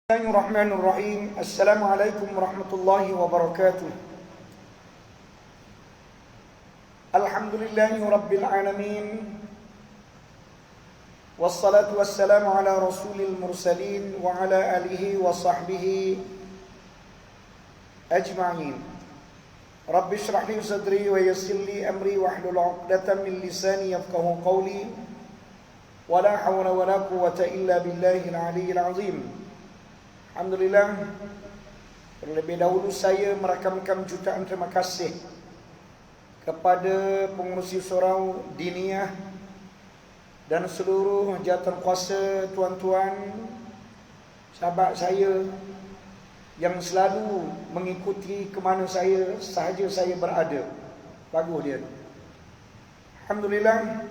Bismillahirrahmanirrahim. Assalamualaikum warahmatullahi wabarakatuh. Alhamdulillahi rabbil alamin. Wassalatu wassalamu ala rasulil mursalin wa ala alihi wa sahbihi ajma'in. Rabbi shrah li sadri wa yassir li amri wahlul 'uqdatam min lisani yafqahu qawli. Wa la hawla wa la quwwata illa billahil 'aliyyil 'azim. Alhamdulillah, terlebih dahulu saya merakamkan jutaan terima kasih kepada pengurusi surau diniyah dan seluruh jawatankuasa, tuan-tuan, sahabat saya yang selalu mengikuti ke mana saya sahaja saya berada. Bagus dia. Alhamdulillah,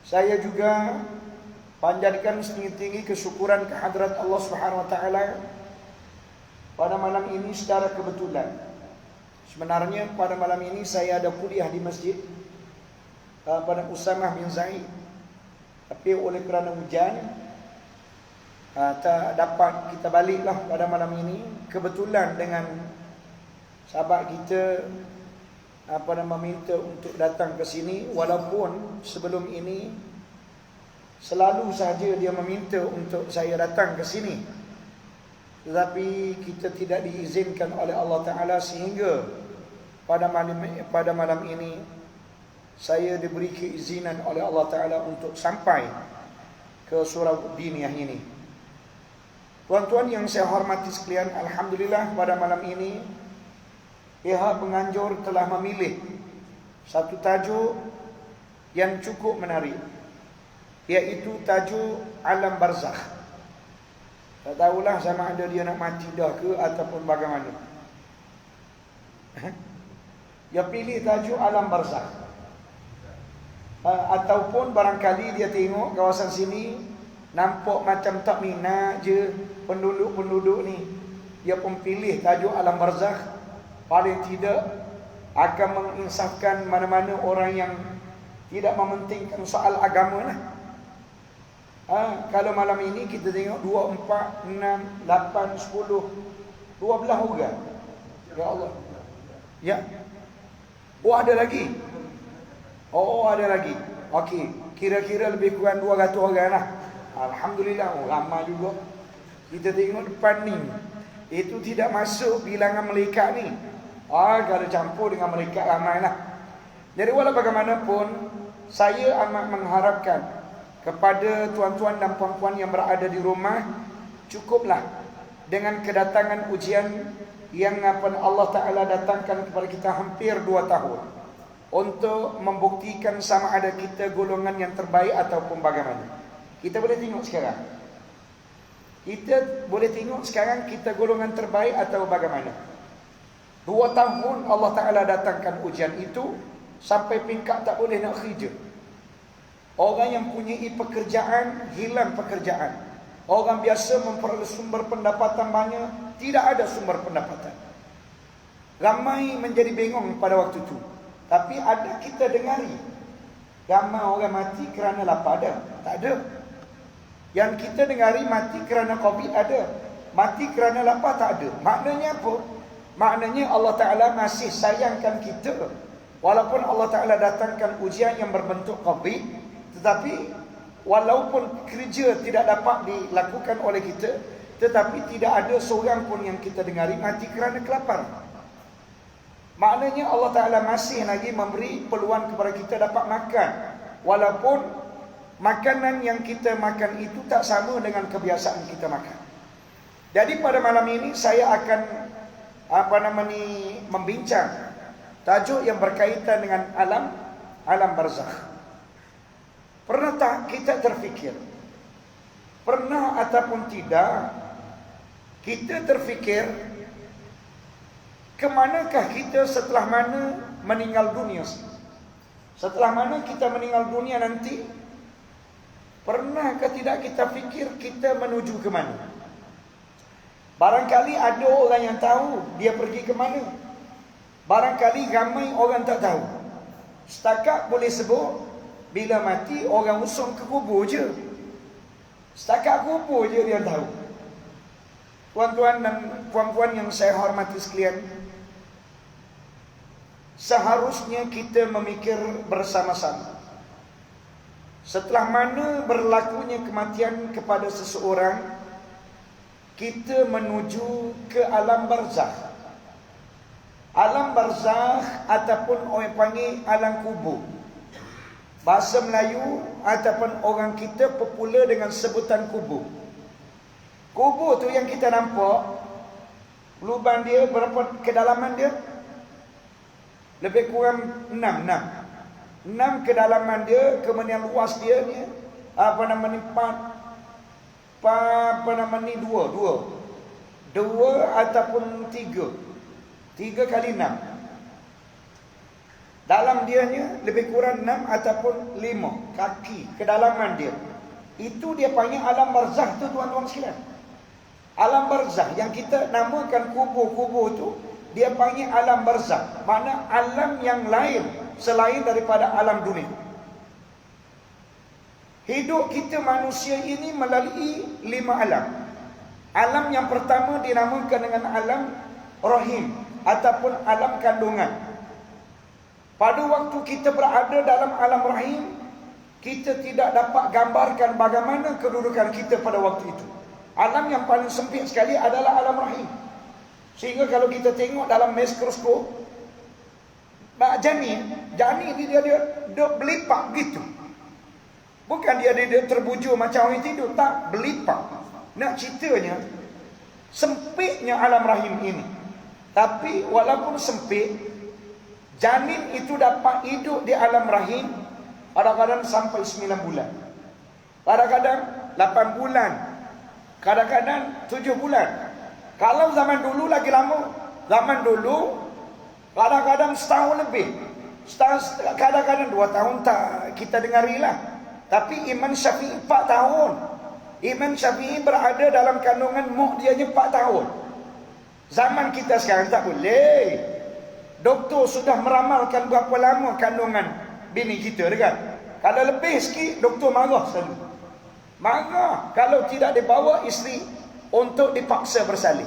saya juga panjatkan setinggi-tinggi kesyukuran kehadrat Allah Subhanahu wa taala pada malam ini secara kebetulan. Sebenarnya pada malam ini saya ada kuliah di masjid pada Usamah bin Zaid. Tapi oleh kerana hujan tak dapat kita baliklah pada malam ini. Kebetulan dengan sahabat kita meminta untuk datang ke sini, walaupun sebelum ini selalu saja dia meminta untuk saya datang ke sini, tetapi kita tidak diizinkan oleh Allah Ta'ala, sehingga pada malam ini saya diberi keizinan oleh Allah Ta'ala untuk sampai ke surau diniyah ini. Tuan-tuan yang saya hormati sekalian, alhamdulillah pada malam ini pihak penganjur telah memilih satu tajuk yang cukup menarik, iaitu tajuk alam barzakh. Tak tahulah sama ada dia nak mati dah ke ataupun bagaimana. Dia pilih tajuk alam barzakh. Ataupun barangkali dia tengok kawasan sini nampak macam tak minat je penduduk-penduduk ni, dia pun pilih tajuk alam barzakh. Paling tidak akan menginsafkan mana-mana orang yang tidak mementingkan soal agama lah. Kalau malam ini kita tengok 2, 4, 6, 8, 10, 12 orang. Ya Allah. Ya. Oh ada lagi. Oh ada lagi. Okey, kira-kira lebih kurang 200 orang lah. Alhamdulillah, ramai juga. Kita tengok depan ni, itu tidak masuk bilangan malaikat ni. Kalau campur dengan malaikat ramai lah. Jadi walau bagaimanapun, saya amat mengharapkan kepada tuan-tuan dan puan-puan yang berada di rumah, cukuplah dengan kedatangan ujian yang Allah Ta'ala datangkan kepada kita hampir 2 tahun, untuk membuktikan sama ada kita golongan yang terbaik ataupun bagaimana. Kita boleh tengok sekarang, kita golongan terbaik atau bagaimana. 2 tahun Allah Ta'ala datangkan ujian itu, sampai pingkat tak boleh nak kerja. Orang yang punya pekerjaan, hilang pekerjaan. Orang biasa memperoleh sumber pendapatan banyak, tidak ada sumber pendapatan. Ramai menjadi bingung pada waktu itu. Tapi ada kita dengari, ramai orang mati kerana lapar ada? Tak ada. Yang kita dengari mati kerana COVID ada, mati kerana lapar tak ada. Maknanya apa? Maknanya Allah Ta'ala masih sayangkan kita. Walaupun Allah Ta'ala datangkan ujian yang berbentuk COVID, tetapi walaupun kerja tidak dapat dilakukan oleh kita, tetapi tidak ada seorang pun yang kita dengari mati kerana kelaparan. Maknanya Allah Ta'ala masih lagi memberi peluang kepada kita dapat makan, walaupun makanan yang kita makan itu tak sama dengan kebiasaan kita makan. Jadi pada malam ini saya akan membincang tajuk yang berkaitan dengan alam barzakh. Pernah tak kita terfikir? Pernah ataupun tidak kita terfikir, kemanakah kita setelah mana meninggal dunia? Setelah mana kita meninggal dunia nanti, pernahkah tidak kita fikir kita menuju ke mana? Barangkali ada orang yang tahu dia pergi ke mana. Barangkali ramai orang tak tahu. Setakat boleh sebut, bila mati orang usung ke kubur je. Setakat kubur je dia tahu. Tuan-tuan dan puan-puan yang saya hormati sekalian, seharusnya kita memikir bersama-sama. Setelah mana berlakunya kematian kepada seseorang, kita menuju ke alam barzakh. Alam barzakh ataupun orang panggil alam kubur. Bahasa Melayu ataupun orang kita popular dengan sebutan kubur. Kubur tu yang kita nampak, lubang dia berapa kedalaman dia? Lebih kurang 6 kedalaman dia, kemudian luas dia ni apa nama ni 2 ataupun 3 kali 6. Dalam dia ni lebih kurang 6 ataupun 5 kaki kedalaman dia. Itu dia panggil alam barzakh tu, tuan-tuan sekalian. Alam barzakh yang kita namakan kubur-kubur tu, dia panggil alam barzakh. Makna alam yang lain selain daripada alam dunia. Hidup kita manusia ini melalui 5 alam. Alam yang pertama dinamakan dengan alam rahim ataupun alam kandungan. Pada waktu kita berada dalam alam rahim, kita tidak dapat gambarkan bagaimana kedudukan kita pada waktu itu. Alam yang paling sempit sekali adalah alam rahim. Sehingga kalau kita tengok dalam mikroskop, janin dia berlipat begitu. Bukan dia terbujur macam orang tidur, tak, berlipat. Nak ceritanya, sempitnya alam rahim ini. Tapi walaupun sempit, janin itu dapat hidup di alam rahim kadang-kadang sampai 9 bulan. Kadang-kadang 8 bulan. Kadang-kadang 7 bulan. Kalau zaman dulu lagi lama. Zaman dulu kadang-kadang setahun lebih. Kadang-kadang 2 tahun tak kita dengarilah. Tapi Imam Syafi'i 4 tahun. Imam Syafi'i berada dalam kandungan mak dia 4 tahun. Zaman kita sekarang tak boleh. Doktor sudah meramalkan berapa lama kandungan bini kita, kan? Kalau lebih sikit, doktor marah selalu. Marah kalau tidak dibawa isteri untuk dipaksa bersalin.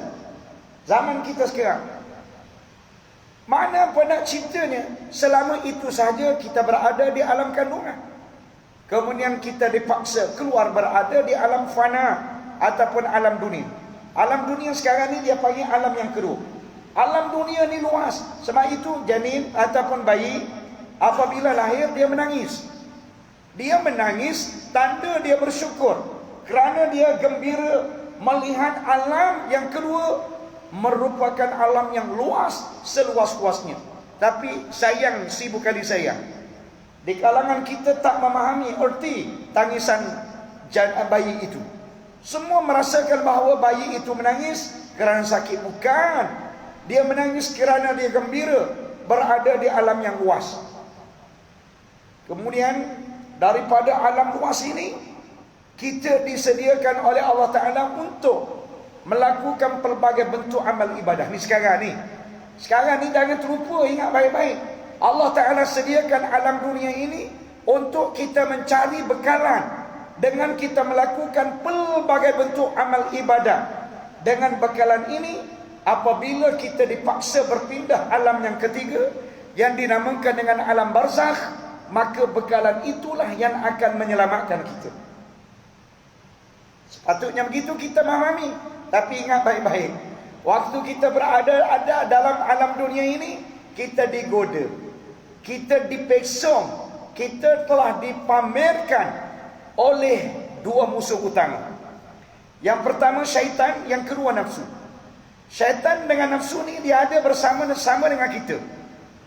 Zaman kita sekarang. Mana pun nak ceritanya, selama itu saja kita berada di alam kandungan. Kemudian kita dipaksa keluar berada di alam fana ataupun alam dunia. Alam dunia sekarang ni dia panggil alam yang kedua. Alam dunia ni luas. Sebab itu janin ataupun bayi apabila lahir dia menangis. Dia menangis tanda dia bersyukur kerana dia gembira melihat alam yang kedua merupakan alam yang luas seluas-luasnya. Tapi sayang, seribu kali sayang, di kalangan kita tak memahami erti tangisan bayi itu. Semua merasakan bahawa bayi itu menangis kerana sakit. Bukan. Dia menangis kerana dia gembira berada di alam yang luas. Kemudian daripada alam luas ini, kita disediakan oleh Allah Ta'ala untuk melakukan pelbagai bentuk amal ibadah. Ni sekarang ni. Sekarang ni jangan terlupa, ingat baik-baik. Allah Ta'ala sediakan alam dunia ini untuk kita mencari bekalan. Dengan kita melakukan pelbagai bentuk amal ibadah. Dengan bekalan ini, apabila kita dipaksa berpindah alam yang ketiga, yang dinamakan dengan alam barzakh, maka bekalan itulah yang akan menyelamatkan kita. Sepatutnya begitu kita memahami. Tapi ingat baik-baik, waktu kita ada dalam alam dunia ini, kita digoda, kita dipesong, kita telah dipamerkan oleh 2 musuh utama. Yang pertama syaitan, yang kedua nafsu. Syaitan dengan nafsu ni dia ada bersama-sama dengan kita.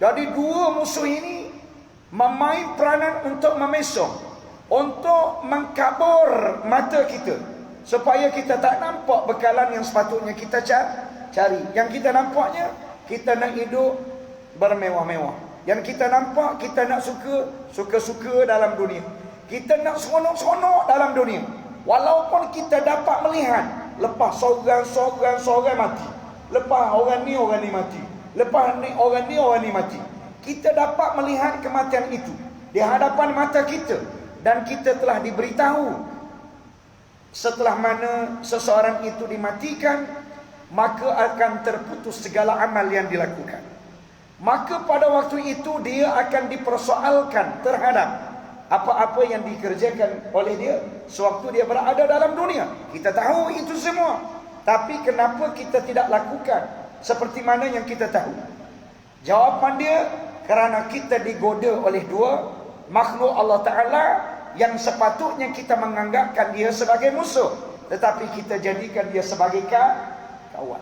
Jadi 2 musuh ini memain peranan untuk memesong, untuk mengkabur mata kita, supaya kita tak nampak bekalan yang sepatutnya kita cari. Yang kita nampaknya, kita nak hidup bermewah-mewah. Yang kita nampak, kita nak suka-suka dalam dunia. Kita nak seronok-seronok dalam dunia. Walaupun kita dapat melihat, lepas seorang mati. Lepas orang ni mati. Lepas ni orang ni mati. Kita dapat melihat kematian itu di hadapan mata kita. Dan kita telah diberitahu, setelah mana seseorang itu dimatikan, maka akan terputus segala amal yang dilakukan. Maka pada waktu itu dia akan dipersoalkan terhadap apa-apa yang dikerjakan oleh dia sewaktu dia berada dalam dunia. Kita tahu itu semua, tapi kenapa kita tidak lakukan seperti mana yang kita tahu? Jawapan dia, kerana kita digoda oleh dua makhluk Allah Ta'ala yang sepatutnya kita menganggapkan dia sebagai musuh, tetapi kita jadikan dia sebagai kawan.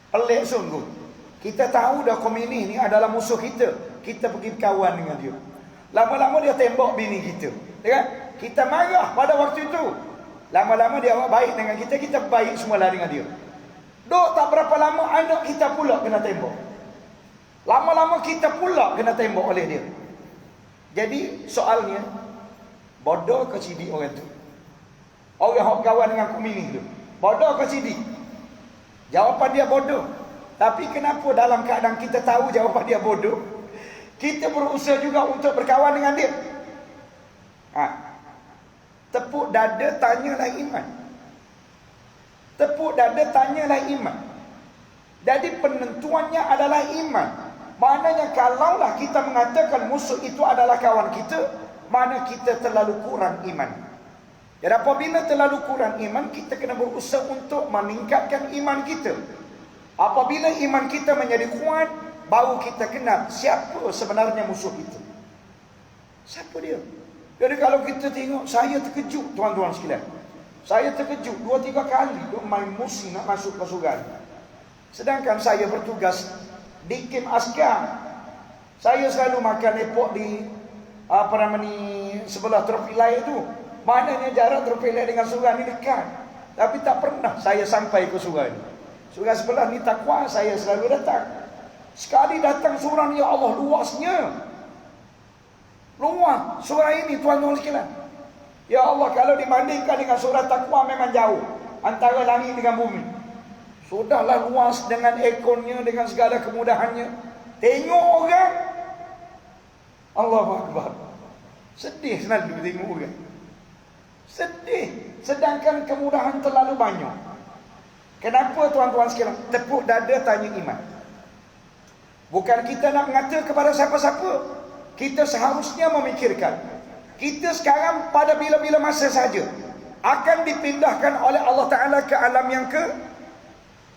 Pelik sungguh. Kita tahu dah komunis ni adalah musuh kita, kita pergi kawan dengan dia. Lama-lama dia tembak bini kita, kan? Kita marah pada waktu itu. Lama-lama dia baik dengan kita, kita baik semula dengan dia. Dok tak berapa lama anak kita pula kena tembak. Lama-lama kita pula kena tembak oleh dia. Jadi soalnya, bodoh ke cidik orang tu? Orang yang kawan dengan komunis tu, bodoh ke cidik? Jawapan dia bodoh. Tapi kenapa dalam keadaan kita tahu jawapan dia bodoh, kita berusaha juga untuk berkawan dengan dia? Tepuk dada, tanyalah iman. Tepuk dada, tanyalah iman. Jadi penentuannya adalah iman. Maknanya kalaulah kita mengatakan musuh itu adalah kawan kita, mana kita terlalu kurang iman. Dan apabila terlalu kurang iman, kita kena berusaha untuk meningkatkan iman kita. Apabila iman kita menjadi kuat, baru kita kenal siapa sebenarnya musuh kita. Siapa dia? Jadi kalau kita tengok, saya terkejut tuan-tuan sekalian. Saya terkejut 2-3 kali duk main musim nak masuk pasukan. Sedangkan saya bertugas di kem askar. Saya selalu makan epok di sebelah terpilai itu. Maknanya jarak terpilai dengan surau ini dekat. Tapi tak pernah saya sampai ke surau ini. Surau sebelah ni takwa, saya selalu datang. Sekali datang surau ni, ya Allah, luasnya. Luas surau ini tuan-tuan sekalian. Ya Allah, kalau dibandingkan dengan surau takwa memang jauh antara langit dengan bumi. Sudahlah luas dengan ekornya, dengan segala kemudahannya. Tengok orang, Allahu Akbar. Sedih selalu tengok orang. Sedih. Sedangkan kemudahan terlalu banyak. Kenapa tuan-tuan sekalian? Tepuk dada, tanya iman. Bukan kita nak mengata kepada siapa-siapa. Kita seharusnya memikirkan, kita sekarang pada bila-bila masa saja akan dipindahkan oleh Allah Ta'ala ke alam yang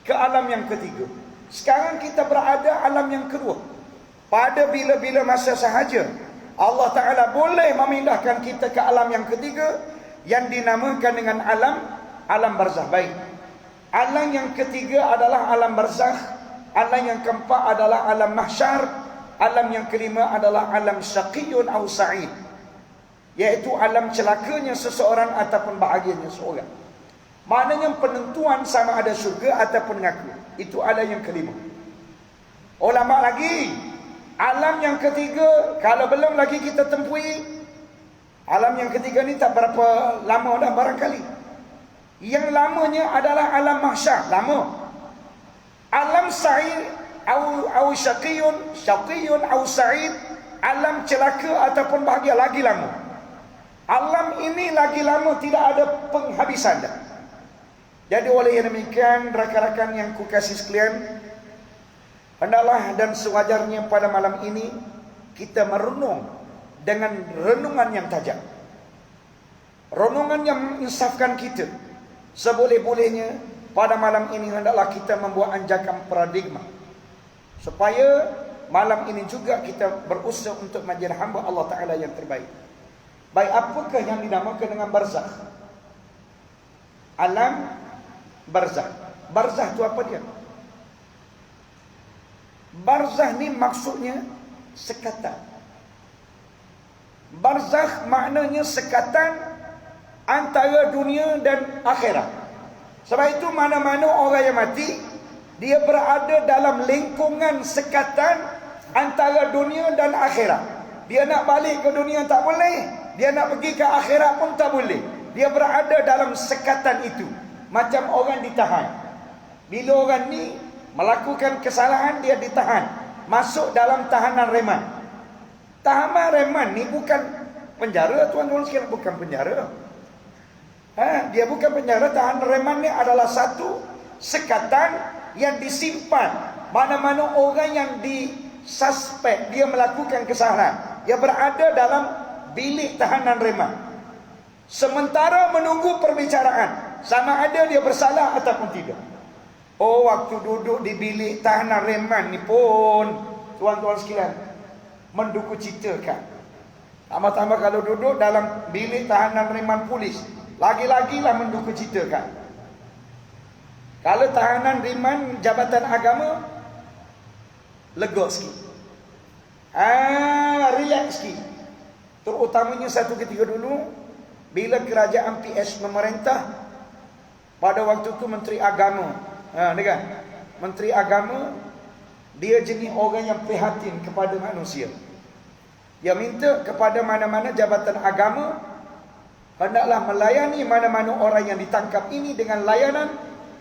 alam yang ketiga. Sekarang kita berada alam yang kedua. Pada bila-bila masa sahaja Allah Ta'ala boleh memindahkan kita ke alam yang ketiga, yang dinamakan dengan alam barzakh. Baik, alam yang ketiga adalah alam barzakh. Alam yang keempat adalah alam mahsyar. Alam yang kelima adalah alam syaqiyun aw sa'id, iaitu alam celakanya seseorang ataupun bahagianya seorang. Maknanya penentuan sama ada syurga ataupun neraka. Itu alam yang kelima. Ulama lagi, alam yang ketiga, kalau belum lagi kita tempui, alam yang ketiga ni tak berapa lama dah barangkali. Yang lamanya adalah alam mahsyar, lama. Alam sa'id au syaqiyun au sa'id, alam celaka ataupun bahagia, lagi lama. Alam ini lagi lama, tidak ada penghabisan dah. Jadi oleh yang demikian, rakan-rakan yang kukasih sekalian, hendaklah dan sewajarnya pada malam ini kita merenung dengan renungan yang tajam, renungan yang menginsafkan kita. Seboleh-bolehnya pada malam ini hendaklah kita membuat anjakan paradigma, supaya malam ini juga kita berusaha untuk menjadi hamba Allah Ta'ala yang terbaik. Baik, apakah yang dinamakan dengan barzakh? Alam barzakh. Barzakh itu apa dia? Barzakh ni maksudnya sekatan. Barzakh maknanya sekatan antara dunia dan akhirat. Sebab itu mana-mana orang yang mati, dia berada dalam lingkungan sekatan antara dunia dan akhirat. Dia nak balik ke dunia tak boleh, dia nak pergi ke akhirat pun tak boleh. Dia berada dalam sekatan itu, macam orang ditahan. Bila orang ni melakukan kesalahan, dia ditahan, masuk dalam tahanan reman. Tahanan reman ni bukan penjara tuan-tuan sekalian, bukan penjara. Dia bukan penjara. Tahanan reman ni adalah satu sekatan yang disimpan. Mana-mana orang yang disuspek dia melakukan kesalahan, dia berada dalam bilik tahanan reman, sementara menunggu perbicaraan sama ada dia bersalah ataupun tidak. Oh, waktu duduk di bilik tahanan reman ni pun, tuan-tuan sekalian, menduku citakan. Tambah-tambah kalau duduk dalam bilik tahanan reman polis, lagi-lagilah menduku citakan. Kalau tahanan reman Jabatan Agama, lega sikit, relax sikit. Terutamanya satu ketika dulu, bila kerajaan PS memerintah, pada waktu itu Menteri Agama, kan? Menteri Agama, dia jenis orang yang prihatin kepada manusia. Dia minta kepada mana-mana jabatan agama, hendaklah melayani mana-mana orang yang ditangkap ini dengan layanan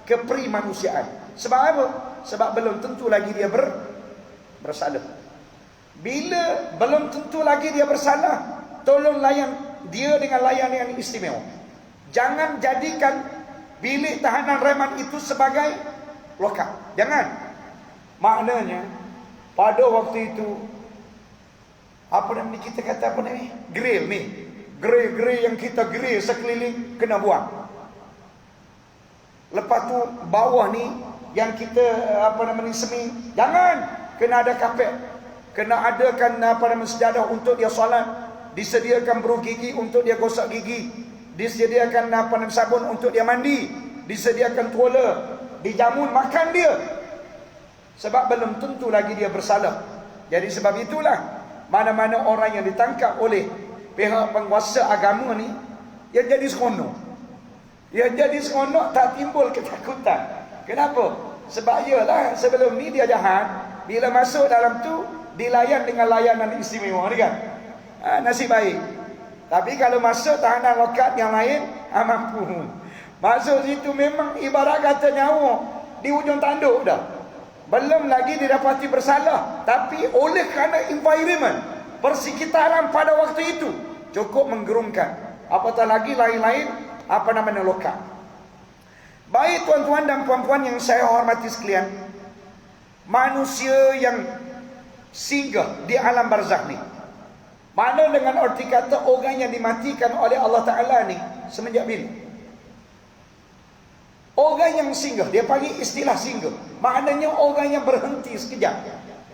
keprimanusiaan. Sebab apa? Sebab belum tentu lagi dia bersalah. Bila belum tentu lagi dia bersalah, tolong layan dia dengan layanan yang istimewa. Jangan jadikan bilik tahanan reman itu sebagai lokap. Jangan. Maknanya pada waktu itu, apa namanya kita kata apa ni? Grill ni. Grill yang kita grill sekeliling kena buang. Lepas tu bawah ni yang kita apa namanya semi, jangan. Kena ada kapet. Kena adakan apa namanya sejadah untuk dia solat. Disediakan beru gigi untuk dia gosok gigi. Disediakan apa namanya sabun untuk dia mandi. Disediakan tuala. Dijamun makan dia. Sebab belum tentu lagi dia bersalah. Jadi sebab itulah, mana-mana orang yang ditangkap oleh pihak penguasa agama ni, dia jadi seronok. Dia jadi seronok, tak timbul ketakutan. Kenapa? Sebab ialah sebelum ni dia jahat. Bila masuk dalam tu, dilayan dengan layanan istimewa kan? Nasib baik. Tapi kalau masuk tahanan lokat yang lain, mampu. Masuk situ memang ibarat kata nyawa di ujung tanduk dah. Belum lagi didapati bersalah, tapi oleh kerana environment, persekitaran pada waktu itu cukup menggerumkan. Apatah lagi lain-lain apa namanya lokal. Baik tuan-tuan dan puan-puan yang saya hormati sekalian, manusia yang singgah di alam barzakh ni, mana dengan arti kata orang yang dimatikan oleh Allah Ta'ala ni semenjak bila? Orang yang singgah, dia panggil istilah singgah, maknanya orang yang berhenti sekejap.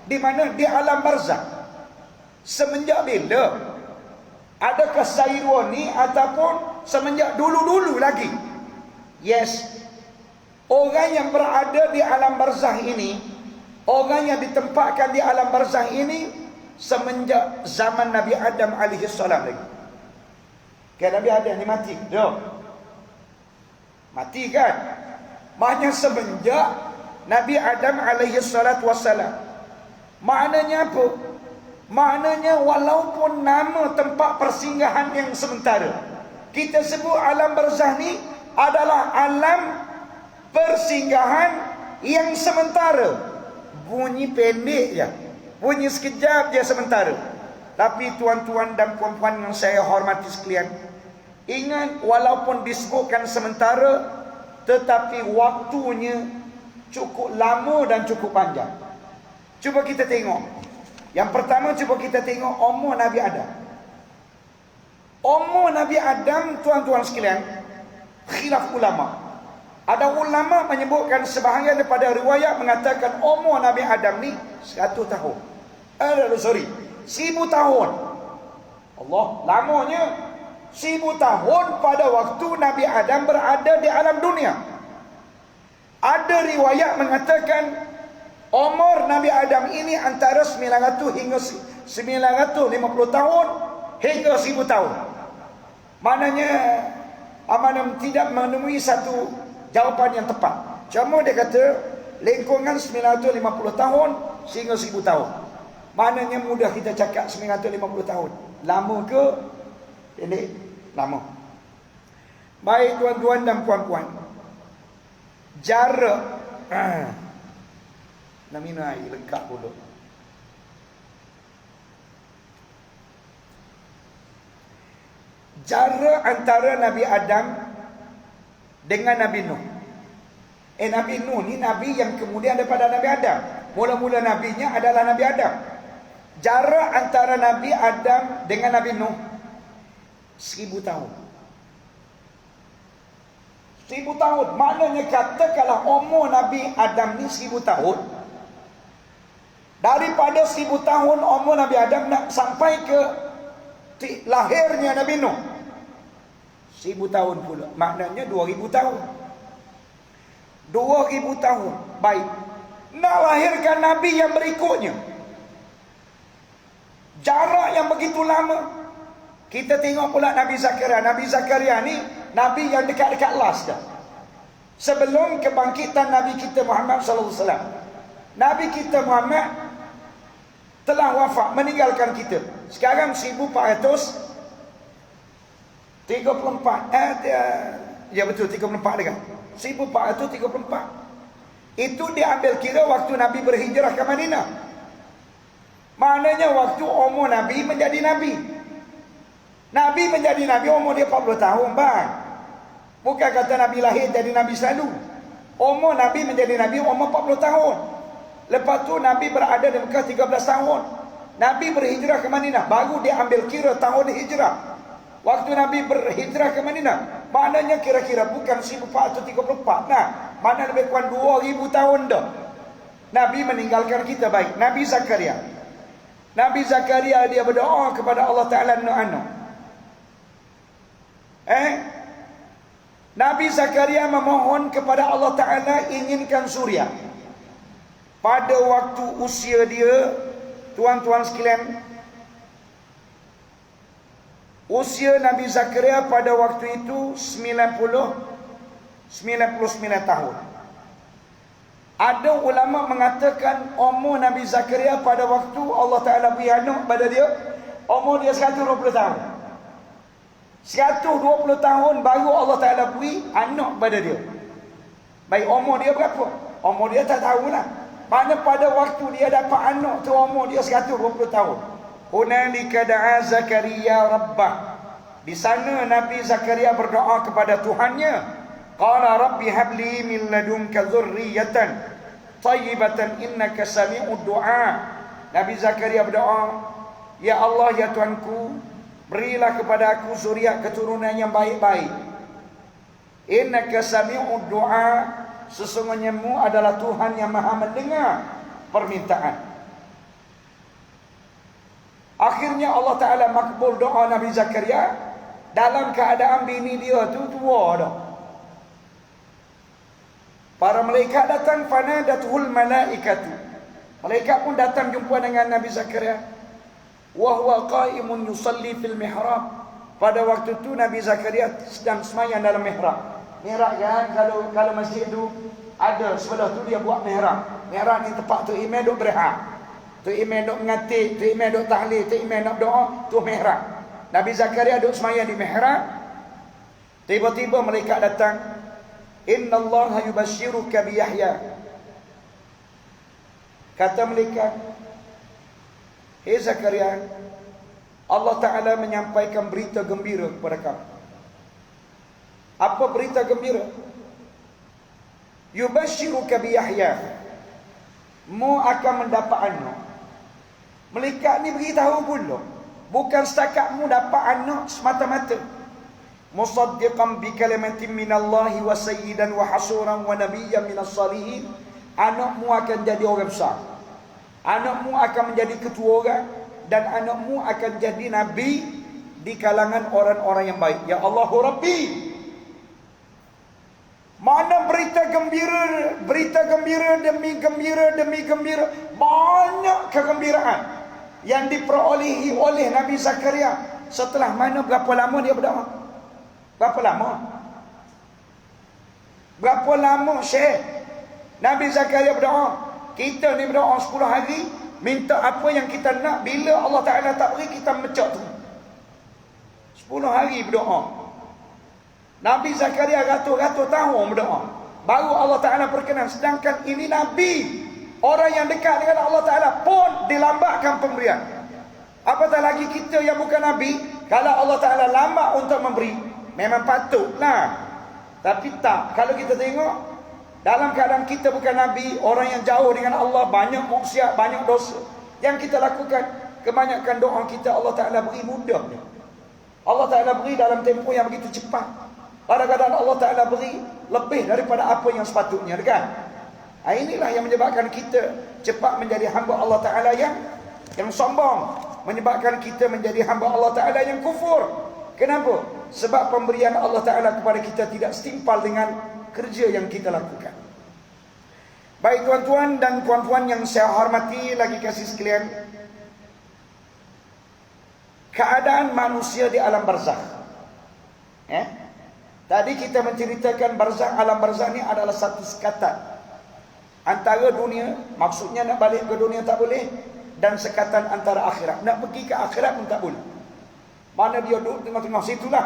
Di mana? Di alam barzakh. Semenjak bila? Adakah Sairwan ni ataupun semenjak dulu-dulu lagi? Yes. Orang yang berada di alam barzakh ini, orang yang ditempatkan di alam barzakh ini semenjak zaman Nabi Adam alaihi salam lagi. Kan Nabi Adam ni mati dah. Mati kan? Maknanya semenjak Nabi Adam alaihi salatu wassalam. Maknanya apa? Maknanya walaupun nama tempat persinggahan yang sementara, kita sebut alam barzakh ni adalah alam persinggahan yang sementara. Bunyi pendek je, bunyi sekejap je sementara. Tapi tuan-tuan dan puan-puan yang saya hormati sekalian, ingat walaupun disebutkan sementara, tetapi waktunya cukup lama dan cukup panjang. Cuba kita tengok. Yang pertama, cuba kita tengok umur Nabi Adam. Umur Nabi Adam, tuan-tuan sekalian, khilaf ulama. Ada ulama menyebutkan sebahagian daripada riwayat mengatakan umur Nabi Adam ni 100 tahun. 1000 tahun. Allah, lamanya 1000 tahun pada waktu Nabi Adam berada di alam dunia. Ada riwayat mengatakan umur Nabi Adam ini antara 900 hingga 950 tahun hingga 1000 tahun. Maknanya Amanam tidak menemui satu jawapan yang tepat. Cuma dia kata lingkungan 950 tahun sehingga 1000 tahun. Maknanya mudah kita cakap 950 tahun. Lama ke pendek? Lama. Baik tuan-tuan dan puan-puan, jarak nak minum air lengkap dulu. Jarak antara Nabi Adam dengan Nabi Nuh Nabi Nuh ni Nabi yang kemudian daripada Nabi Adam. Mula-mula Nabinya adalah Nabi Adam. Jarak antara Nabi Adam dengan Nabi Nuh 1000 tahun. 1000 tahun. Maknanya kata kalau umur Nabi Adam ni 1000 tahun, daripada 1000 tahun umur Nabi Adam nak sampai ke lahirnya Nabi Nuh 1000 tahun pula. Maknanya 2000 tahun. 2000 tahun. Baik. Nak lahirkan Nabi yang berikutnya, jarak yang begitu lama. Kita tengok pula Nabi Zakaria. Nabi Zakaria ni Nabi yang dekat-dekat last dah. Sebelum kebangkitan Nabi kita Muhammad sallallahu alaihi wasallam. Nabi kita Muhammad telah wafat, meninggalkan kita. Sekarang 1434. Ya betul, 34 dekat. 1434. Itu diambil kira waktu Nabi berhijrah ke Madinah. Maknanya waktu umur Nabi menjadi Nabi. Nabi menjadi Nabi umur dia 40 tahun bang. Bukan kata Nabi lahir jadi Nabi selalu. Umur Nabi menjadi Nabi umur 40 tahun. Lepas tu Nabi berada di Mekah 13 tahun. Nabi berhijrah ke Madinah. Baru dia ambil kira tahun hijrah. Waktu Nabi berhijrah ke Madinah. Maknanya kira-kira bukan 1434. Nah, mana lebih kurang 2000 tahun dah Nabi meninggalkan kita. Baik, Nabi Zakaria. Nabi Zakaria dia berdoa kepada Allah Ta'ala. Nabi Zakaria memohon kepada Allah Ta'ala inginkan Suria. Pada waktu usia dia, tuan-tuan sekalian, usia Nabi Zakaria pada waktu itu 99 tahun. Ada ulama mengatakan umur Nabi Zakaria pada waktu Allah Ta'ala beri anak pada dia, umur dia 120 tahun. 120 tahun baru Allah Ta'ala beri anak pada dia. Baik, umur dia berapa? Umur dia tak tahulah. Mana pada waktu dia dapat anak tu umur dia 120 tahun. Hunalika da'a Zakaria rabbah. Di sana Nabi Zakaria berdoa kepada Tuhannya. Qala rabbi habli min ladunka dzurriyyatan thayyibatan innaka sami'ud du'a. Nabi Zakaria berdoa, ya Allah ya Tuanku, berilah kepada aku zuriat keturunan yang baik-baik. Innaka sami'ud du'a, sesungguhnya mu adalah Tuhan yang maha mendengar permintaan. Akhirnya Allah Ta'ala makbul doa Nabi Zakaria dalam keadaan bini dia tu tua dah. Para malaikat datang, fanadatul malaikatu. Malaikat pun datang jumpa dengan Nabi Zakaria. Wa huwa qa'imun yusalli fil mihrab. Pada waktu tu Nabi Zakaria sedang sembahyang dalam mihrab. Mihrab kan, kalau masjid tu ada sebelah tu dia buat mihrab. Mihrab ni tempat tu imam duk berehat. Tu imam duk mengatik, tu imam duk tahlil, tu imam nak doa, tu mihrab. Nabi Zakaria duk sembahyang di mihrab. Tiba-tiba malaikat datang. Inna Allah yubashiruka bi Yahya. Kata malaikat, hei Zakaria, Allah Ta'ala menyampaikan berita gembira kepada kamu. Apa berita gembira? Yubashiruka bi Yahya. Mu akan mendapat anak. Malaikat ni beritahu pula, bukan setakat mu dapat anak semata-mata. Musaddiqan bi kalimatin minallahi wa sayyidan wa hasuran wa nabiyyan minas salihin. Anakmu akan jadi orang besar. Anakmu akan menjadi ketua orang, dan anakmu akan jadi nabi di kalangan orang-orang yang baik. Ya Allahu Rabbi. Mana berita gembira demi gembira, banyak kegembiraan yang diperolehi oleh Nabi Zakaria. Setelah mana berapa lama dia berdoa? Berapa lama Syekh Nabi Zakaria berdoa? Kita ni berdoa 10 hari, minta apa yang kita nak. Bila Allah Ta'ala tak beri, kita mecak tu. 10 hari berdoa. Nabi Zakaria ratus-ratus tahun berdoa, baru Allah Ta'ala berkenan. Sedangkan ini Nabi, orang yang dekat dengan Allah Ta'ala pun dilambatkan pemberian. Apatah lagi kita yang bukan Nabi. Kalau Allah Ta'ala lambat untuk memberi, memang patutlah. Tapi tak. Kalau kita tengok Dalam keadaan kita bukan Nabi, orang yang jauh dengan Allah, banyak maksiat, banyak dosa yang kita lakukan, kebanyakan doa kita Allah Ta'ala beri mudah. Allah Ta'ala beri dalam tempoh yang begitu cepat. Kadang-kadang Allah Ta'ala beri lebih daripada apa yang sepatutnya, kan? Inilah yang menyebabkan kita cepat menjadi hamba Allah Ta'ala yang sombong, menyebabkan kita menjadi hamba Allah Ta'ala yang kufur. Kenapa? Sebab pemberian Allah Ta'ala kepada kita tidak setimpal dengan kerja yang kita lakukan. Baik tuan-tuan dan puan-puan yang saya hormati lagi kasih sekalian, keadaan manusia di alam barzakh. Tadi kita menceritakan barzakh, alam barzakh ni adalah satu sekatan antara dunia, maksudnya nak balik ke dunia tak boleh, dan sekatan antara akhirat. Nak pergi ke akhirat pun tak boleh. Mana dia duduk tengah-tengah situlah.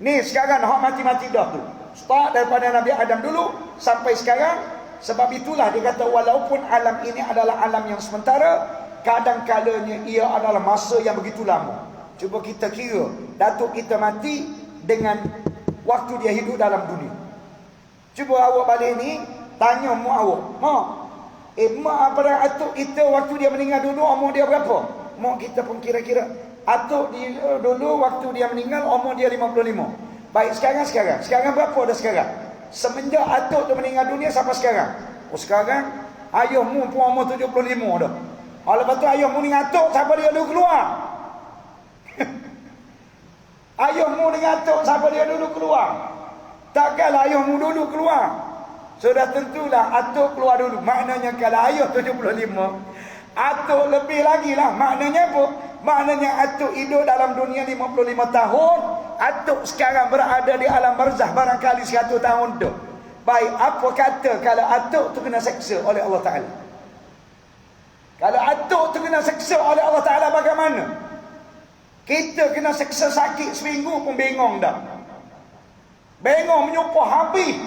Ni sekarang hak mati-mati dah tu. Start daripada Nabi Adam dulu sampai sekarang. Sebab itulah dia kata walaupun alam ini adalah alam yang sementara, kadang-kalanya ia adalah masa yang begitu lama. Cuba kita kira datuk kita mati dengan waktu dia hidup dalam dunia. Cuba awak balik ni tanya mak awak, mak, mak pada atuk kita waktu dia meninggal dulu umur dia berapa? Mak kita pun kira-kira atuk dulu waktu dia meninggal umur dia 55. Baik, sekarang berapa dah sekarang? Semenjak atuk tu meninggal dunia sampai sekarang. Oh, sekarang ayahmu pun umur 75 dah. Lepas tu ayahmu dengan atuk siapa dia dulu keluar? Ayahmu dengan atuk siapa dia dulu keluar? Takkanlah ayahmu dulu keluar. Sudah tentulah atuk keluar dulu. Maknanya kalau ayah 75, atuk lebih lagi lah. Maknanya apa? Maknanya atuk hidup dalam dunia 55 tahun. Atuk sekarang berada di alam barzakh barangkali 100 tahun tu. Baik, apa kata kalau atuk tu kena seksa oleh Allah Ta'ala? Kalau atuk tu kena seksa oleh Allah Ta'ala bagaimana? Kita kena seksa sakit seminggu pun bengong dah. Bengong menyumpah habis.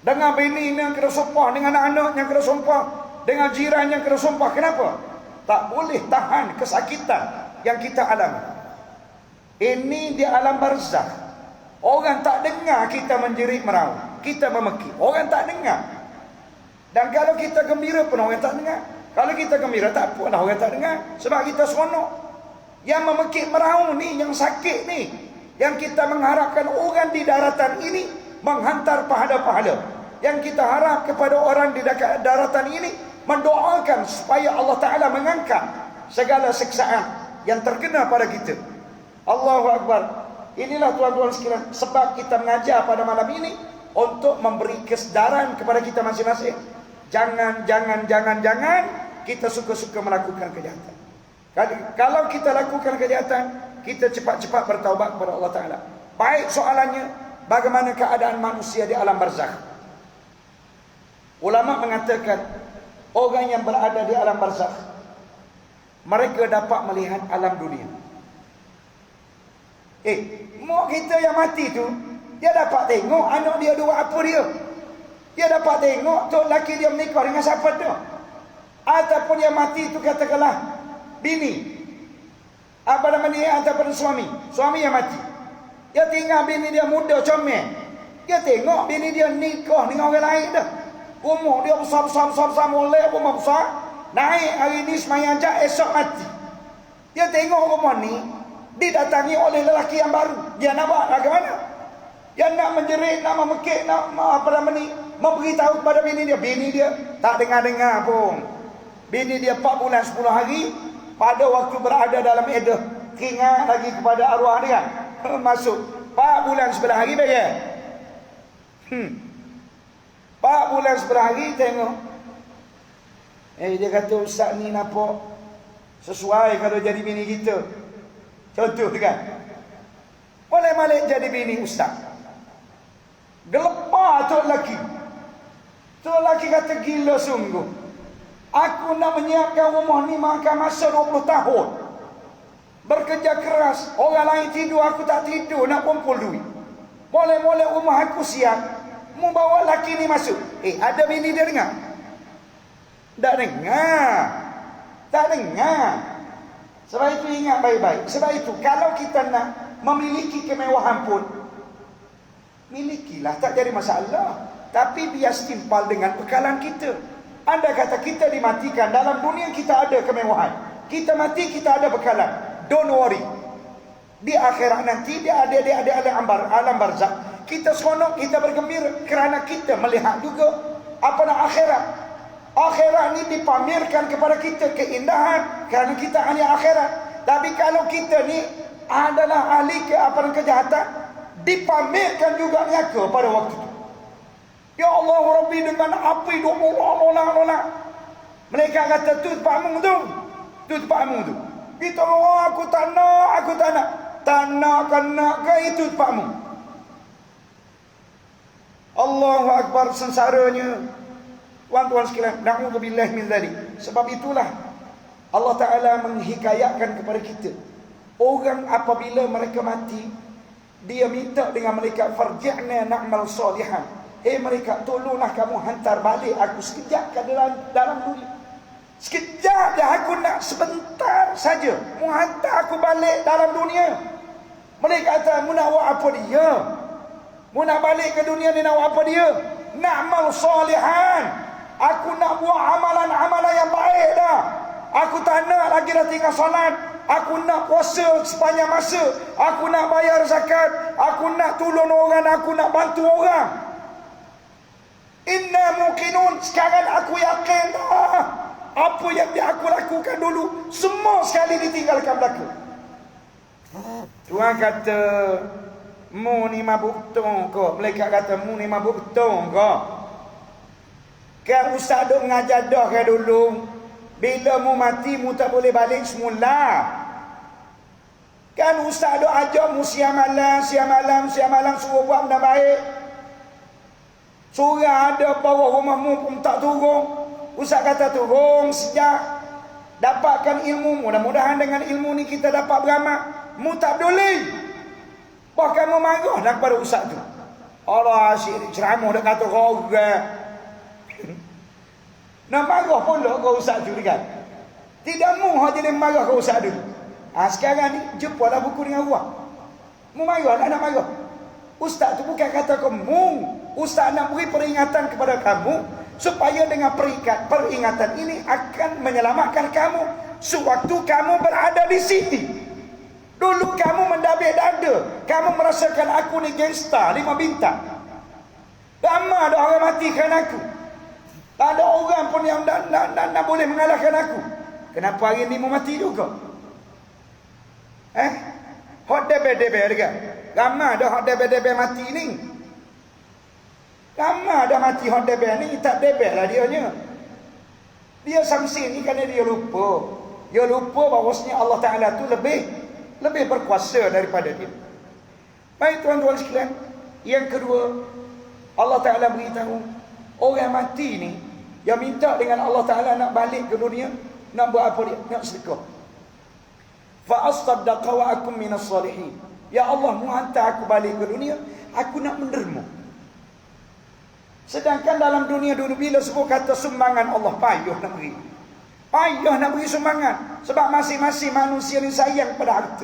Dengan bini yang kena sumpah, dengan anak yang kena sumpah, dengan jiran yang kena sumpah. Kenapa? Tak boleh tahan kesakitan yang kita alami. Ini di alam barzakh. Orang tak dengar kita menjerit meraung, kita memekik. Orang tak dengar. Dan kalau kita gembira pun orang tak dengar. Kalau kita gembira tak apalah orang tak dengar. Sebab kita seronok. Yang memekik meraung ni, yang sakit ni, yang kita mengharapkan orang di daratan ini menghantar pahala-pahala. Yang kita harap kepada orang di daratan ini mendoakan supaya Allah Ta'ala mengangkat segala siksaan yang terkena pada kita. Allahu Akbar. Inilah tuan-tuan sekalian sebab kita mengajar pada malam ini untuk memberi kesedaran kepada kita masing-masing. Jangan kita suka-suka melakukan kejahatan. Kalau kita lakukan kejahatan, kita cepat-cepat bertaubat kepada Allah Ta'ala. Baik, soalannya, bagaimana keadaan manusia di alam barzakh? Ulama mengatakan orang yang berada di alam barzakh, mereka dapat melihat alam dunia. Mak kita yang mati tu, dia dapat tengok anak dia buat apa dia. Dia dapat tengok tok laki dia menikah dengan siapa tu. Ataupun dia mati tu katakanlah bini, apa nama dia, ataupun suami yang mati. Dia tinggal bini dia muda comel. Dia tengok bini dia nikah dengan orang lain dah. Umur dia besar, molek rumah besar. Naik hari ni semayang jak, esok mati. Dia tengok rumah ni didatangi oleh lelaki yang baru. Dia nak buat bagaimana? Dia nak menjerit, nak memekik, nak memberitahu kepada bini dia tak dengar-dengar pun. Bini dia 4 bulan 10 hari pada waktu berada dalam edah, ingat lagi kepada arwah dia. Masuk 4 bulan 11 hari bagi. 4 bulan 11 hari tengok. Dia kata ustaz ni nampak sesuai kalau jadi bini kita. Contoh kan. Boleh balik jadi bini ustaz. Gelepar tu lelaki. Tu lelaki kata gila sungguh. Aku nak menyiapkan rumah ni makan masa 20 tahun. Bekerja keras. Orang lain tidur, aku tak tidur. Nak kumpul duit. Boleh-boleh rumah aku siap. Mu bawa lelaki ni masuk. Ada bini dia dengar? Tak dengar. Tak dengar. Sebab itu ingat baik-baik. Sebab itu kalau kita nak memiliki kemewahan pun, milikilah, tak jadi masalah. Tapi biar setimpal dengan bekalan kita. Anda kata kita dimatikan, dalam dunia kita ada kemewahan. Kita mati, kita ada bekalan. Don't worry. Di akhirat nanti, dia ada alam barzakh. Kita seronok, kita bergembira kerana kita melihat juga apa nak akhirat. Akhirat ni dipamerkan kepada kita keindahan kerana kita ahli akhirat. Tapi kalau kita ni adalah ahli kejahatan, dipamerkan juga neraka pada waktu itu. Ya Allah Rabbi, dengan api 20 nolak. Mereka kata tu pakmu tu. Tu pakmu tu. Kita aku tak nak. Tak nak ke itu pakmu. Allahu Akbar, sengsaranya. Tuan-tuan sekalian, na'udzubillah min dzalik. Sebab itulah Allah Ta'ala menghikayatkan kepada kita. Orang apabila mereka mati, dia minta dengan mereka, farji'na na'mal salihan. Mereka, tolonglah kamu hantar balik aku sekejap ke dalam dunia. Sekejap dah, aku nak sebentar saja. Mu hantar aku balik dalam dunia. Mereka kata, mu nak buat apa dia? Mu nak balik ke dunia ni nak buat apa dia? Na'mal salihan. Aku nak buat amalan-amalan yang baik dah. Aku tak nak lagi dah tinggal solat. Aku nak puasa sepanjang masa. Aku nak bayar zakat. Aku nak tolong orang. Aku nak bantu orang. Inna muqinun. Sekarang aku yakin dah. Apa yang aku lakukan dulu, semua sekali ditinggalkan belakang. Tuhan kata, mu ni mabuk betul kau. Mereka kata, mu ni mabuk betul kau. Kan ustaz duk mengajar dah kan dulu. Bila mu mati, mu tak boleh balik semula. Kan ustaz duk ajar mu siang malam suruh buat benda baik. Surah ada bawah rumah mu pun tak turun. Ustaz kata turun sejak dapatkan ilmu. Mudah-mudahan dengan ilmu ni kita dapat beramal. Mu tak peduli. Bahkan mu marah nak kepada ustaz tu. Allah asyik ceramah dah kata orang. Nak marah pula kau ustaz tu kan. Tidak mu hak jadi marah kau ustaz tu. Sekarang ni jumpalah buku dengan ruang. Mu marah nak marah. Ustaz tu bukan kata kamu. Ustaz nak beri peringatan kepada kamu supaya dengan peringatan ini akan menyelamatkan kamu sewaktu kamu berada di sini. Dulu kamu mendabik dada, kamu merasakan aku ni gangster 5 bintang. Lama ada orang matikan aku. Tak ada orang pun yang nak boleh mengalahkan aku. Kenapa hari ni mau mati juga? Hot debe-debe dekat. Ramai dah hot debe-debe mati ni. Ramai dah mati hot debe ni, tak debe lah dianya. Dia samsin ni kerana dia lupa. Dia lupa bahawasanya Allah Ta'ala tu lebih berkuasa daripada dia. Baik tuan-tuan sekalian. Yang kedua, Allah Ta'ala beritahu, orang mati ni, yang minta dengan Allah Ta'ala nak balik ke dunia, nak buat apa dia? Nak sedekah. Fa'astaddaqa wa akum minas salihin. Ya Allah, mu hantar aku balik ke dunia, aku nak menderma. Sedangkan dalam dunia dulu bila sebut kata sumbangan Allah, payah nak beri. Payah nak beri sumbangan. Sebab masing-masing manusia ni sayang pada harta.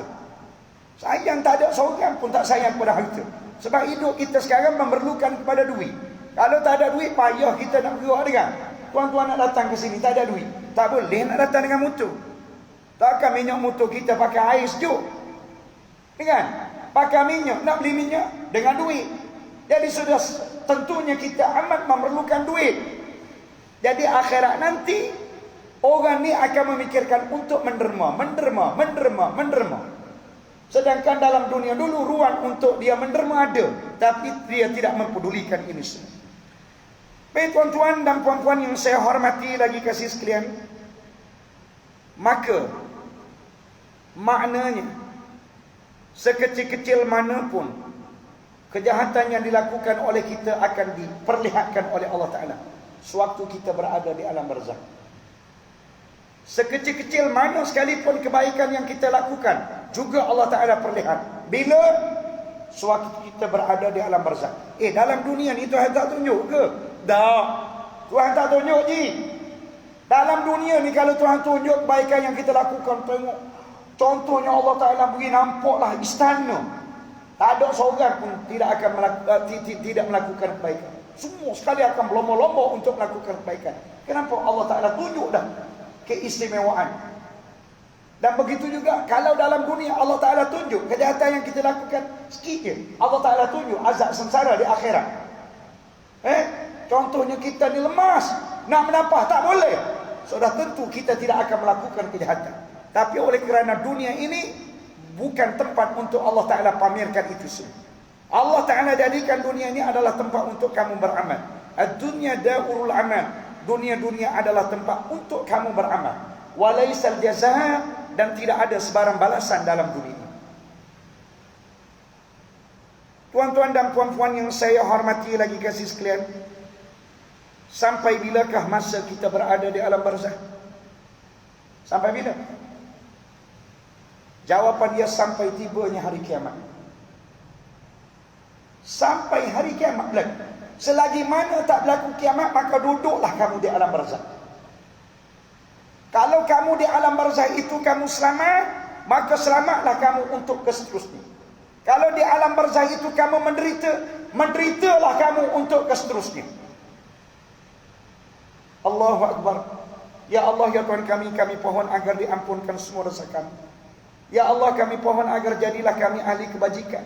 Sayang, tak ada seorang pun tak sayang pada harta. Sebab hidup kita sekarang memerlukan kepada duit. Kalau tak ada duit, payah kita nak gerak dengan. Tuan-tuan nak datang ke sini, tak ada duit. Tak boleh nak datang dengan motor. Takkan minyak motor kita pakai air sejuk. Kan? Pakai minyak, nak beli minyak dengan duit. Jadi sudah tentunya kita amat memerlukan duit. Jadi akhirat nanti, orang ni akan memikirkan untuk menderma. Sedangkan dalam dunia dulu ruang untuk dia menderma ada. Tapi dia tidak mempedulikan ini semua. Baik tuan-tuan dan puan-puan yang saya hormati lagi kasih sekalian. Maka maknanya sekecil-kecil manapun kejahatan yang dilakukan oleh kita akan diperlihatkan oleh Allah Ta'ala sewaktu kita berada di alam barzakh. Sekecil-kecil mana sekalipun kebaikan yang kita lakukan juga Allah Ta'ala perlihat. Bila? Sewaktu kita berada di alam barzakh. Dalam dunia ni Tuhan tak tunjuk ke? Tak. Tuhan tak tunjuk je. Dalam dunia ni kalau Tuhan tunjuk kebaikan yang kita lakukan, tengok. Contohnya Allah Ta'ala beri nampaklah istana. Tak ada seorang pun tidak melakukan kebaikan. Semua sekali akan berlomba-lomba untuk melakukan kebaikan. Kenapa? Allah Ta'ala tunjuk dah keistimewaan. Dan begitu juga kalau dalam dunia Allah Ta'ala tunjuk kejahatan yang kita lakukan sikit je, Allah Ta'ala tunjuk azab sengsara di akhirat. Contohnya kita ni lemas, nak menampah tak boleh, sudah tentu kita tidak akan melakukan kejahatan. Tapi oleh kerana dunia ini bukan tempat untuk Allah Ta'ala pamerkan itu semua, Allah Ta'ala jadikan dunia ini adalah tempat untuk kamu beramal. Ad-dunya daurul amal, dunia adalah tempat untuk kamu beramal. Walaisal jazaa, dan tidak ada sebarang balasan dalam dunia ini. Tuan-tuan dan puan-puan yang saya hormati lagi kasih sekalian, sampai bilakah masa kita berada di alam barzakh? Sampai bila? Jawapan dia sampai tibanya hari kiamat. Sampai hari kiamat lagi. Selagi mana tak berlaku kiamat, maka duduklah kamu di alam barzakh. Kalau kamu di alam barzakh itu kamu selamat, maka selamatlah kamu untuk seterusnya. Kalau di alam barzakh itu kamu menderita, menderitalah kamu untuk seterusnya. Allahu Akbar. Ya Allah, ya Tuhan kami pohon agar diampunkan semua dosa kami. Ya Allah, kami pohon agar jadilah kami ahli kebajikan.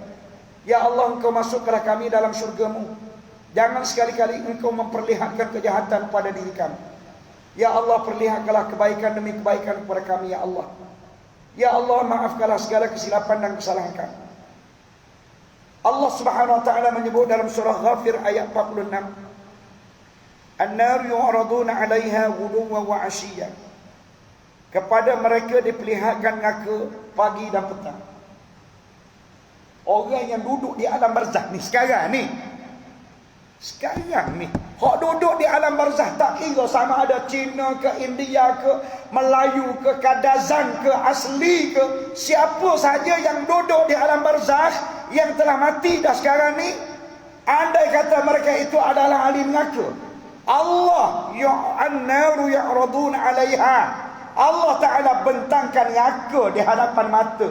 Ya Allah, Engkau masukkanlah kami dalam syurga-Mu. Jangan sekali-kali Engkau memperlihatkan kejahatan pada diri kami. Ya Allah, perlihatkanlah kebaikan demi kebaikan kepada kami, ya Allah. Ya Allah, maafkanlah segala kesilapan dan kesalahan kami. Allah Subhanahu wa taala menyebut dalam surah Ghafir ayat 46, An-nar yu'raduna 'alaiha ghuduwwan wa 'ashiyyan. Kepada mereka diperlihatkan neraka pagi dan petang. Orang yang duduk di alam barzakh ni sekarang ni, hak duduk di alam barzakh, tak kira sama ada Cina ke, India ke, Melayu ke, Kadazan ke, asli ke, siapa saja yang duduk di alam barzakh, yang telah mati dah sekarang ni, andai kata mereka itu adalah ahli neraka, Allah an-naru ya'radun 'alaiha, Allah Ta'ala bentangkan neraka di hadapan mata.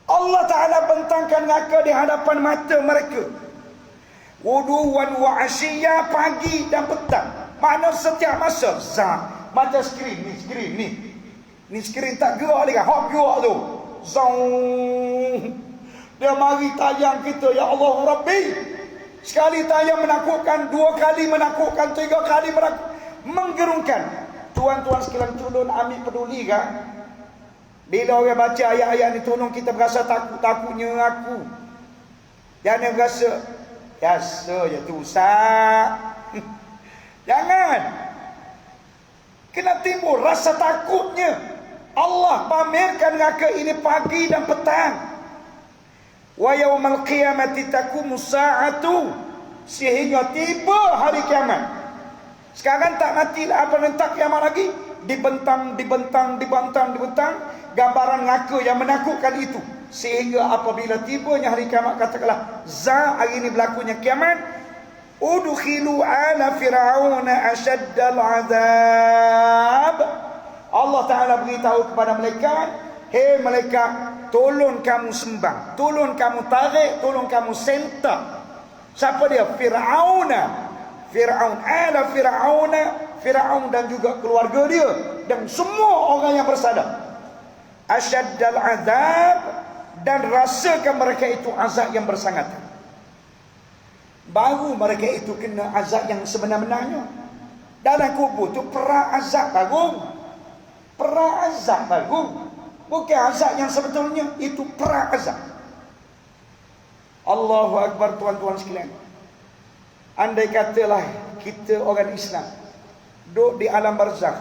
Allah Ta'ala bentangkan neraka di hadapan mata mereka. Wuduwan wa asyiyya, pagi dan petang. Mana setiap masa. Macam skrin ni. Ni skrin tak gerak lagi. Hop gerak tu. Zong. Dia mari tayang kita. Ya Allah Rabbi. Sekali tayang menakutkan, 2 kali menakutkan, 3 kali menggerungkan. Tuan-tuan sekalian, tolong ambil peduli kan? Bila orang baca ayat-ayat ni, tolong kita berasa takut-takutnya aku. Jangan berasa biasa je tu Ustaz. Jangan. Kena timbul rasa takutnya. Allah pamerkan neraka ini pagi dan petang. Wa yaumal qiyamati taqumus sa'atu, sehingga tiba hari kiamat. Sekarang tak mati lah, apa rentak kiamat lagi? Dibentang. Gambaran neraka yang menakutkan itu. Sehingga apabila tibanya hari kiamat, katakanlah hari ini berlakunya kiamat, udkhilu ala fir'auna asyaddal azab. Allah Ta'ala beritahu kepada malaikat, hei malaikat, tolong kamu sembang, tolong kamu tarik, tolong kamu sentak. Siapa dia? Fir'aun ala fir'auna, Fir'aun dan juga keluarga dia dan semua orang yang bersadar. Asyaddal azab, dan rasakan mereka itu azab yang bersangatan. Baru mereka itu kena azab yang sebenar-benarnya. Dalam kubur tu perah azab baru. Bukan azab yang sebetulnya, itu perah azab. Allahu Akbar. Tuan-tuan sekalian, andai katalah kita orang Islam duduk di alam barzakh,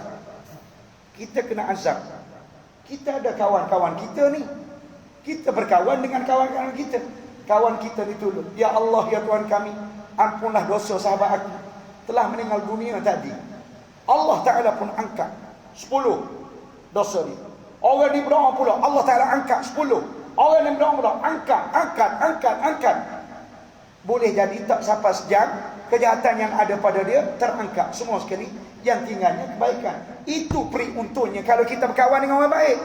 kita kena azab. Kita ada kawan-kawan kita ni, kita berkawan dengan kawan-kawan kita. Kawan kita ditolong. Ya Allah, ya Tuhan kami, ampunlah dosa sahabat aku, telah meninggal dunia tadi. Allah Ta'ala pun angkat 10 dosa dia. Orang ni berdoa pula, Allah Ta'ala angkat 10. Orang ni berdoa pula, angkat. Boleh jadi tak sampai sejam, kejahatan yang ada pada dia terangkat semua sekali. Yang tinggalnya kebaikan. Itu peri untungnya kalau kita berkawan dengan orang baik.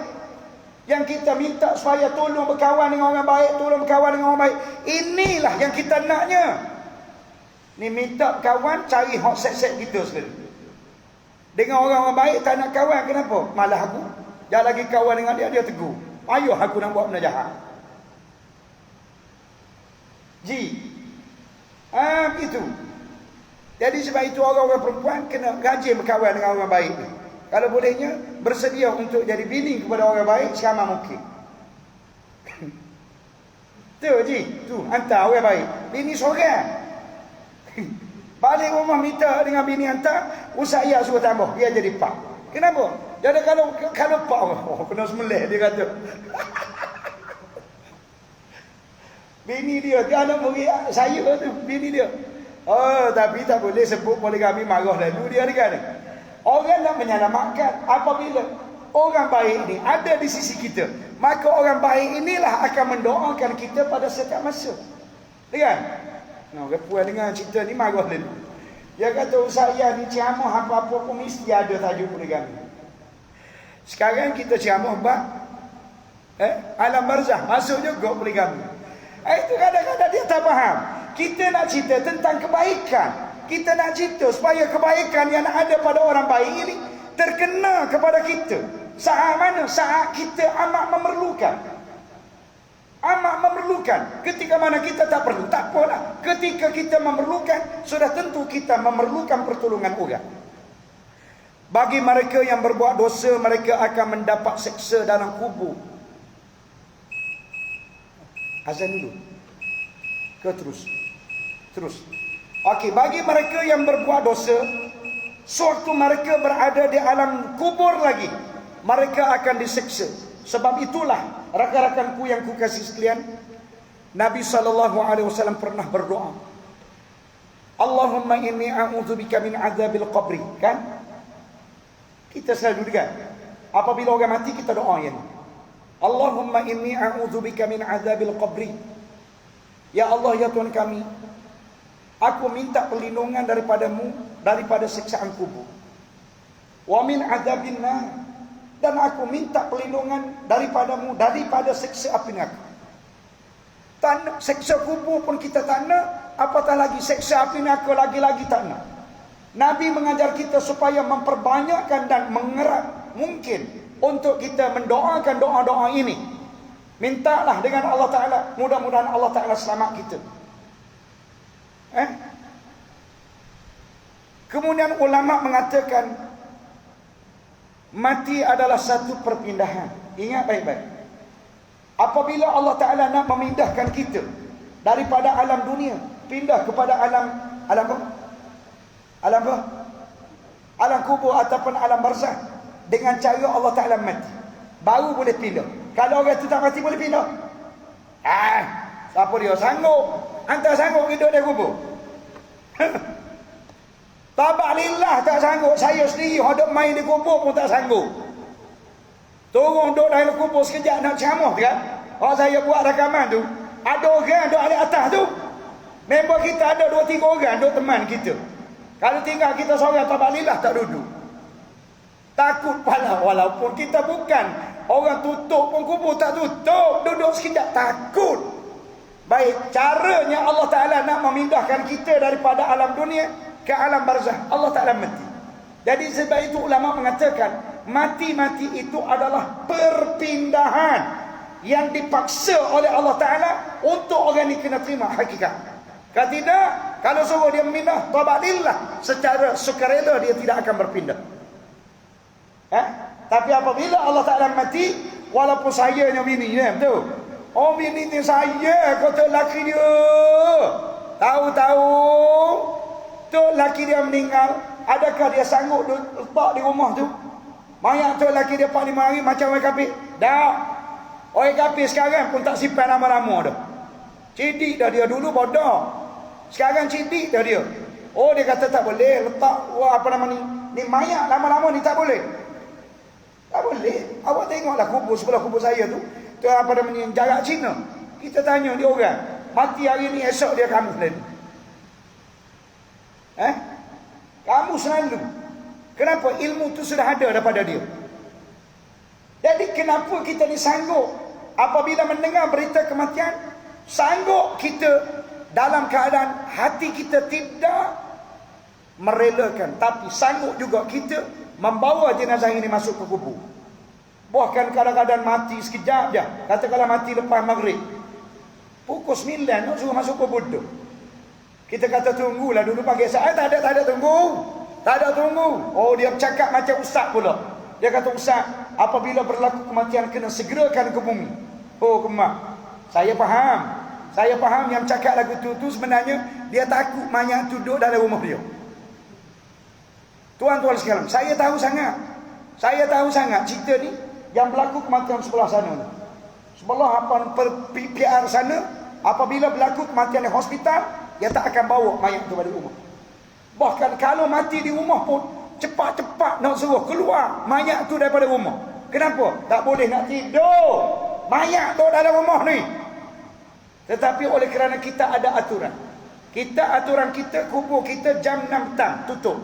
Yang kita minta supaya tolong berkawan dengan orang baik, tolong berkawan dengan orang baik. Inilah yang kita naknya. Ni minta kawan, cari hak set-set kita sekali. Dengan orang-orang baik tak nak kawan, kenapa? Malah aku. Jangan lagi kawan dengan dia, dia tegur. Ayuh aku nak buat benda jahat. Begitu. Jadi sebab itu orang-orang perempuan kena rajin berkawan dengan orang baik ni. Kalau bolehnya bersedia untuk jadi bini kepada orang baik selama mungkin. Tu hantar orang baik. Bini seorang. Balik rumah minta dengan bini hantar, usah ia suruh tambah, dia jadi pak. Kenapa? Jadi kalau pak, kena semelih dia kata. Bini dia nak beri saya tu, bini dia. Tapi tak boleh sebut poligami, marah lalu dia kan. Orang nak menyelamatkan apabila orang baik ni ada di sisi kita, maka orang baik inilah akan mendoakan kita pada setiap masa. Kan? Orang puan dengan cerita ni marah lalu. Dia kata saya ni ceramah apa-apa pun mesti ada tajuk poligami. Sekarang kita ceramah bab alam barzah, masuk juga poligami. Itu kadang-kadang dia tak faham. Kita nak cerita tentang kebaikan. Kita nak cerita supaya kebaikan yang ada pada orang baik ini terkena kepada kita. Saat mana? Saat kita amat memerlukan. Amat memerlukan. Ketika mana kita tak perlu, tak apalah. Ketika kita memerlukan, sudah tentu kita memerlukan pertolongan orang. Bagi mereka yang berbuat dosa, mereka akan mendapat seksa dalam kubur. Azan dulu. Ke terus? Terus. Okey, bagi mereka yang berbuat dosa, sewaktu mereka berada di alam kubur lagi, mereka akan diseksa. Sebab itulah rakan-rakanku yang kukasihi sekalian, Nabi SAW pernah berdoa, Allahumma inni a'udzubika min azabil qabri. Kan? Kita selalu dengar apabila orang mati kita doa yang Allahumma inni a'udzubika min azabil qabri. Ya Allah, ya Tuhan kami, aku minta perlindungan daripadamu daripada siksaan kubur. Wa min azabin nar, dan aku minta perlindungan daripadamu daripada siksa api neraka. Siksa kubur pun kita tak nak, apatah lagi siksa api neraka lagi-lagi tak nak. Nabi mengajar kita supaya memperbanyakkan dan mengerat mungkin untuk kita mendoakan doa-doa ini. Mintalah dengan Allah Ta'ala, mudah-mudahan Allah Ta'ala selamat kita. Kemudian ulama mengatakan mati adalah satu perpindahan. Ingat baik-baik. Apabila Allah Ta'ala nak memindahkan kita daripada alam dunia, pindah kepada alam apa? Alam apa? Alam kubur ataupun alam barzah, dengan cara Allah Ta'ala mati, baru boleh pindah. Kalau orang tu tak mati boleh pindah? Siapa dia sanggup? Anta sanggup hidup di kubur? Tabak lillah tak sanggup. Saya sendiri hidup main di kubur pun tak sanggup. Turun duduk dalam kubur sekejap nak ceramah kan? Saya buat rakaman tu, ada orang duduk di atas tu, member kita ada 2-3 orang duduk teman kita. Kalau tinggal kita seorang, tabak lillah tak duduk. Takut pala, walaupun kita bukan orang tutup pun kubur tak tutup, duduk sekejap takut. Baik, caranya Allah Ta'ala nak memindahkan kita daripada alam dunia ke alam barzah, Allah Ta'ala mati. Jadi sebab itu ulama mengatakan mati-mati itu adalah perpindahan yang dipaksa oleh Allah Ta'ala untuk orang ni kena terima hakikat. Kalau tidak, kalau suruh dia memindah, tabadillah, secara sukarela dia tidak akan berpindah. Tapi apabila Allah Ta'ala mati, walaupun saya yang bini ni, betul? Oh, bini ni saya, kata laki dia. Tahu-tahu tu laki dia meninggal, adakah dia sanggup letak di rumah tu? Mayat tu laki dia 4-5 hari macam orang kafir? Tak. Orang kafir sekarang pun tak simpan lama-lama dah. Cidik dah dia, dulu bodoh. Sekarang cidik dah dia. Oh, dia kata tak boleh letak ni mayat lama-lama ni tak boleh. Tak boleh. Awak tengoklah kubur sebelah kubur saya tu, jarak Cina. Kita tanya dia orang, mati hari ni esok dia kamu selalu. Kamu selalu. Kenapa? Ilmu tu sudah ada daripada dia. Jadi kenapa kita ni sanggup apabila mendengar berita kematian, sanggup kita dalam keadaan hati kita tidak merelakan, tapi sanggup juga kita membawa jenazah ini masuk ke kubur. Bahkan kadang-kadang mati sekejap je. Katakanlah mati lepas maghrib, pukul 9 nak suruh masuk kubur tu. Kita kata tunggulah dulu pagi esok. Tak ada tunggu. Tak ada tunggu. Oh, dia bercakap macam ustaz pula. Dia kata, ustaz, apabila berlaku kematian kena segerakan ke bumi. Oh, kemak. Saya faham yang cakap lagu tu sebenarnya dia takut mayat tu duduk dalam rumah dia. Tuan-tuan sekalian, saya tahu sangat cerita ni yang berlaku kematian sebelah sana. Sebelah PR sana, apabila berlaku kematian di hospital, dia tak akan bawa mayat tu balik rumah. Bahkan kalau mati di rumah pun cepat-cepat nak suruh keluar mayat tu daripada rumah. Kenapa? Tak boleh nak tidur mayat tu dalam rumah ni. Tetapi oleh kerana kita ada aturan. Aturan kita kubur kita jam 6 petang tutup.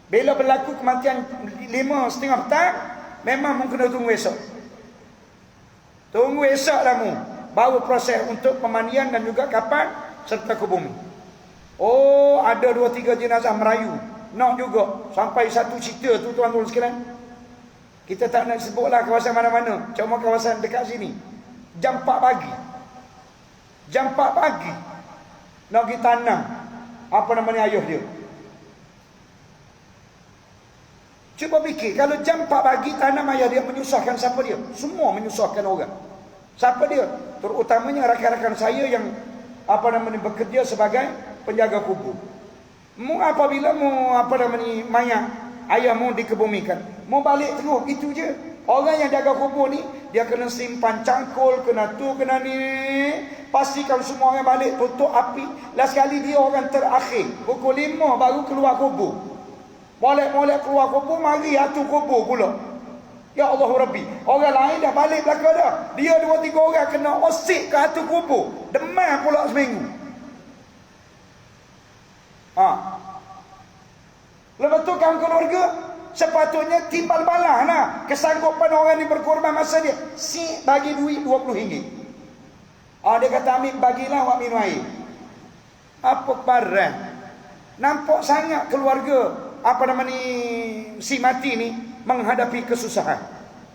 Bila berlaku kematian 5:30 petang, memang mungkin kena tunggu esok. Tunggu esok lah mu. Baru proses untuk pemandian dan juga kapan serta ke bumi. Oh, ada 2-3 jenazah Melayu. Nak juga. Sampai satu cerita tu tuan-tuan sekalian. Kita tak nak sebutlah kawasan mana-mana. Cuma kawasan dekat sini. Jam 4 pagi. Nak pergi tanam ayah dia. Cuba fikir, kalau jam 4 pagi tanam ayah dia, menyusahkan siapa dia? Semua menyusahkan orang. Siapa dia? Terutamanya rakan-rakan saya yang bekerja sebagai penjaga kubur. Apabila mayat ayahmu dikebumikan, mau balik terus, itu je. Orang yang jaga kubur ni, dia kena simpan cangkul, kena ni. Pastikan semua orang balik, tutup api. Last kali dia orang terakhir, pukul 5 baru keluar kubur. Molek keluar kubur, mari hatu kubur pula. Ya Allah Rabbi, orang lain dah balik belakang dah. Dia 2-3 orang kena osik ke hatu kubur. Demam pula seminggu. Lepas tu kawan keluarga sepatutnya timbal balah lah kesanggupan orang ni berkorban masa dia. Si bagi duit RM20. Dia kata, ambil bagilah awak minum air. Apa parah. Nampak sangat keluarga si mati ni menghadapi kesusahan.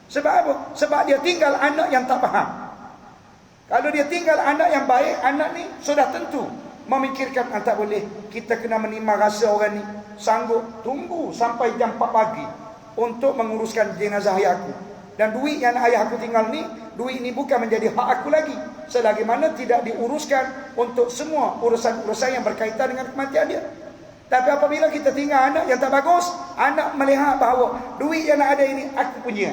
Sebab apa? Sebab dia tinggal anak yang tak faham. Kalau dia tinggal anak yang baik, anak ni sudah tentu memikirkan, tak boleh, kita kena menimah rasa orang ni sanggup tunggu sampai jam 4 pagi untuk menguruskan jenazah ayah aku. Dan duit yang ayah aku tinggal ni, duit ni bukan menjadi hak aku lagi, selagi mana tidak diuruskan untuk semua urusan-urusan yang berkaitan dengan kematian dia. Tapi apabila kita tinggal anak yang tak bagus, anak melihat bahawa duit yang ada ini aku punya.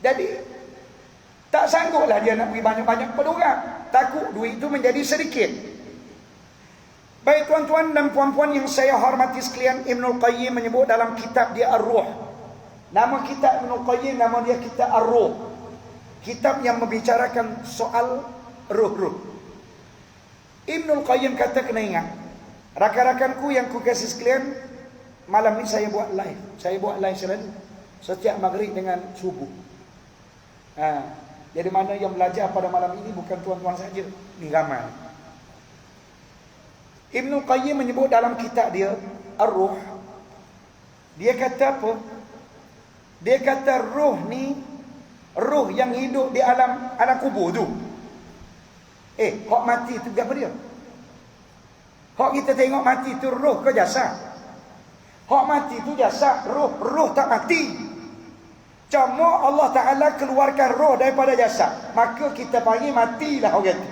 Jadi tak sangguplah dia nak beri banyak-banyak kepada orang. Takut duit itu menjadi sedikit. Baik tuan-tuan dan puan-puan yang saya hormati sekalian, Ibnul Qayyim menyebut dalam kitab dia Ar-Ruh. Nama kitab Ibnul Qayyim, nama dia kitab Ar-Ruh. Kitab yang membicarakan soal ruh-ruh. Ibnul Qayyim kata, kena ingat, rakan-rakanku yang ku kasih sekalian, malam ni saya buat live. Saya buat live selalu setiap maghrib dengan subuh. Jadi mana yang belajar pada malam ini bukan tuan-tuan saja, ni ramai. Ibnul Qayyim menyebut dalam kitab dia Ar-Ruh, dia kata apa? Dia kata roh ni, roh yang hidup di alam kubur tu. Hak mati tu apa dia? Hak kita tengok mati tu roh ke jasad? Hak mati tu jasad, roh tak mati. Cuma Allah Ta'ala keluarkan roh daripada jasad, maka kita panggil matilah orang tu.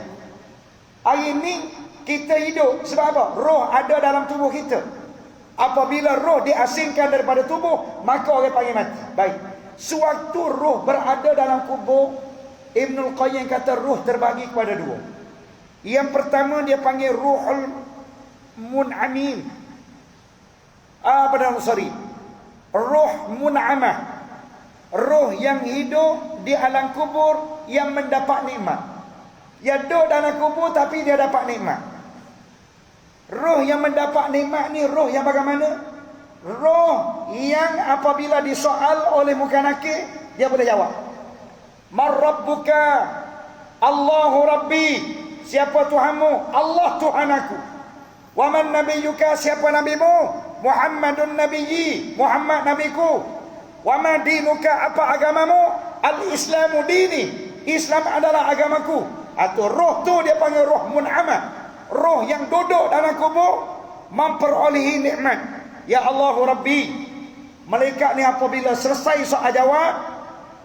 Hari ni kita hidup sebab apa? Roh ada dalam tubuh kita. Apabila roh diasingkan daripada tubuh, maka orang panggil mati. Baik, sewaktu roh berada dalam kubur, Ibnul Qayyim kata roh terbagi kepada dua. Yang pertama dia panggil ruhul mun'amin. Roh mun'amah. Roh yang hidup di alam kubur yang mendapat nikmat. Dia duduk dalam kubur tapi dia dapat nikmat. Roh yang mendapat nikmat ni roh yang bagaimana? Roh yang apabila disoal oleh muka nakir, dia boleh jawab. Man rabbuka? Allahu Rabbi. Siapa Tuhanmu? Allah Tuhan aku. Wa man nabiyyuka? Siapa nabimu? Muhammadun nabiyyi. Muhammad nabiku. Wa ma dinuka? Apa agamamu? Al-Islamu dini. Islam adalah agamaku. Atau roh tu dia panggil roh mun'amah. Roh yang duduk dalam kubur memperolehi nikmat. Ya Allahu Rabbi. Malaikat ni apabila selesai soal jawab,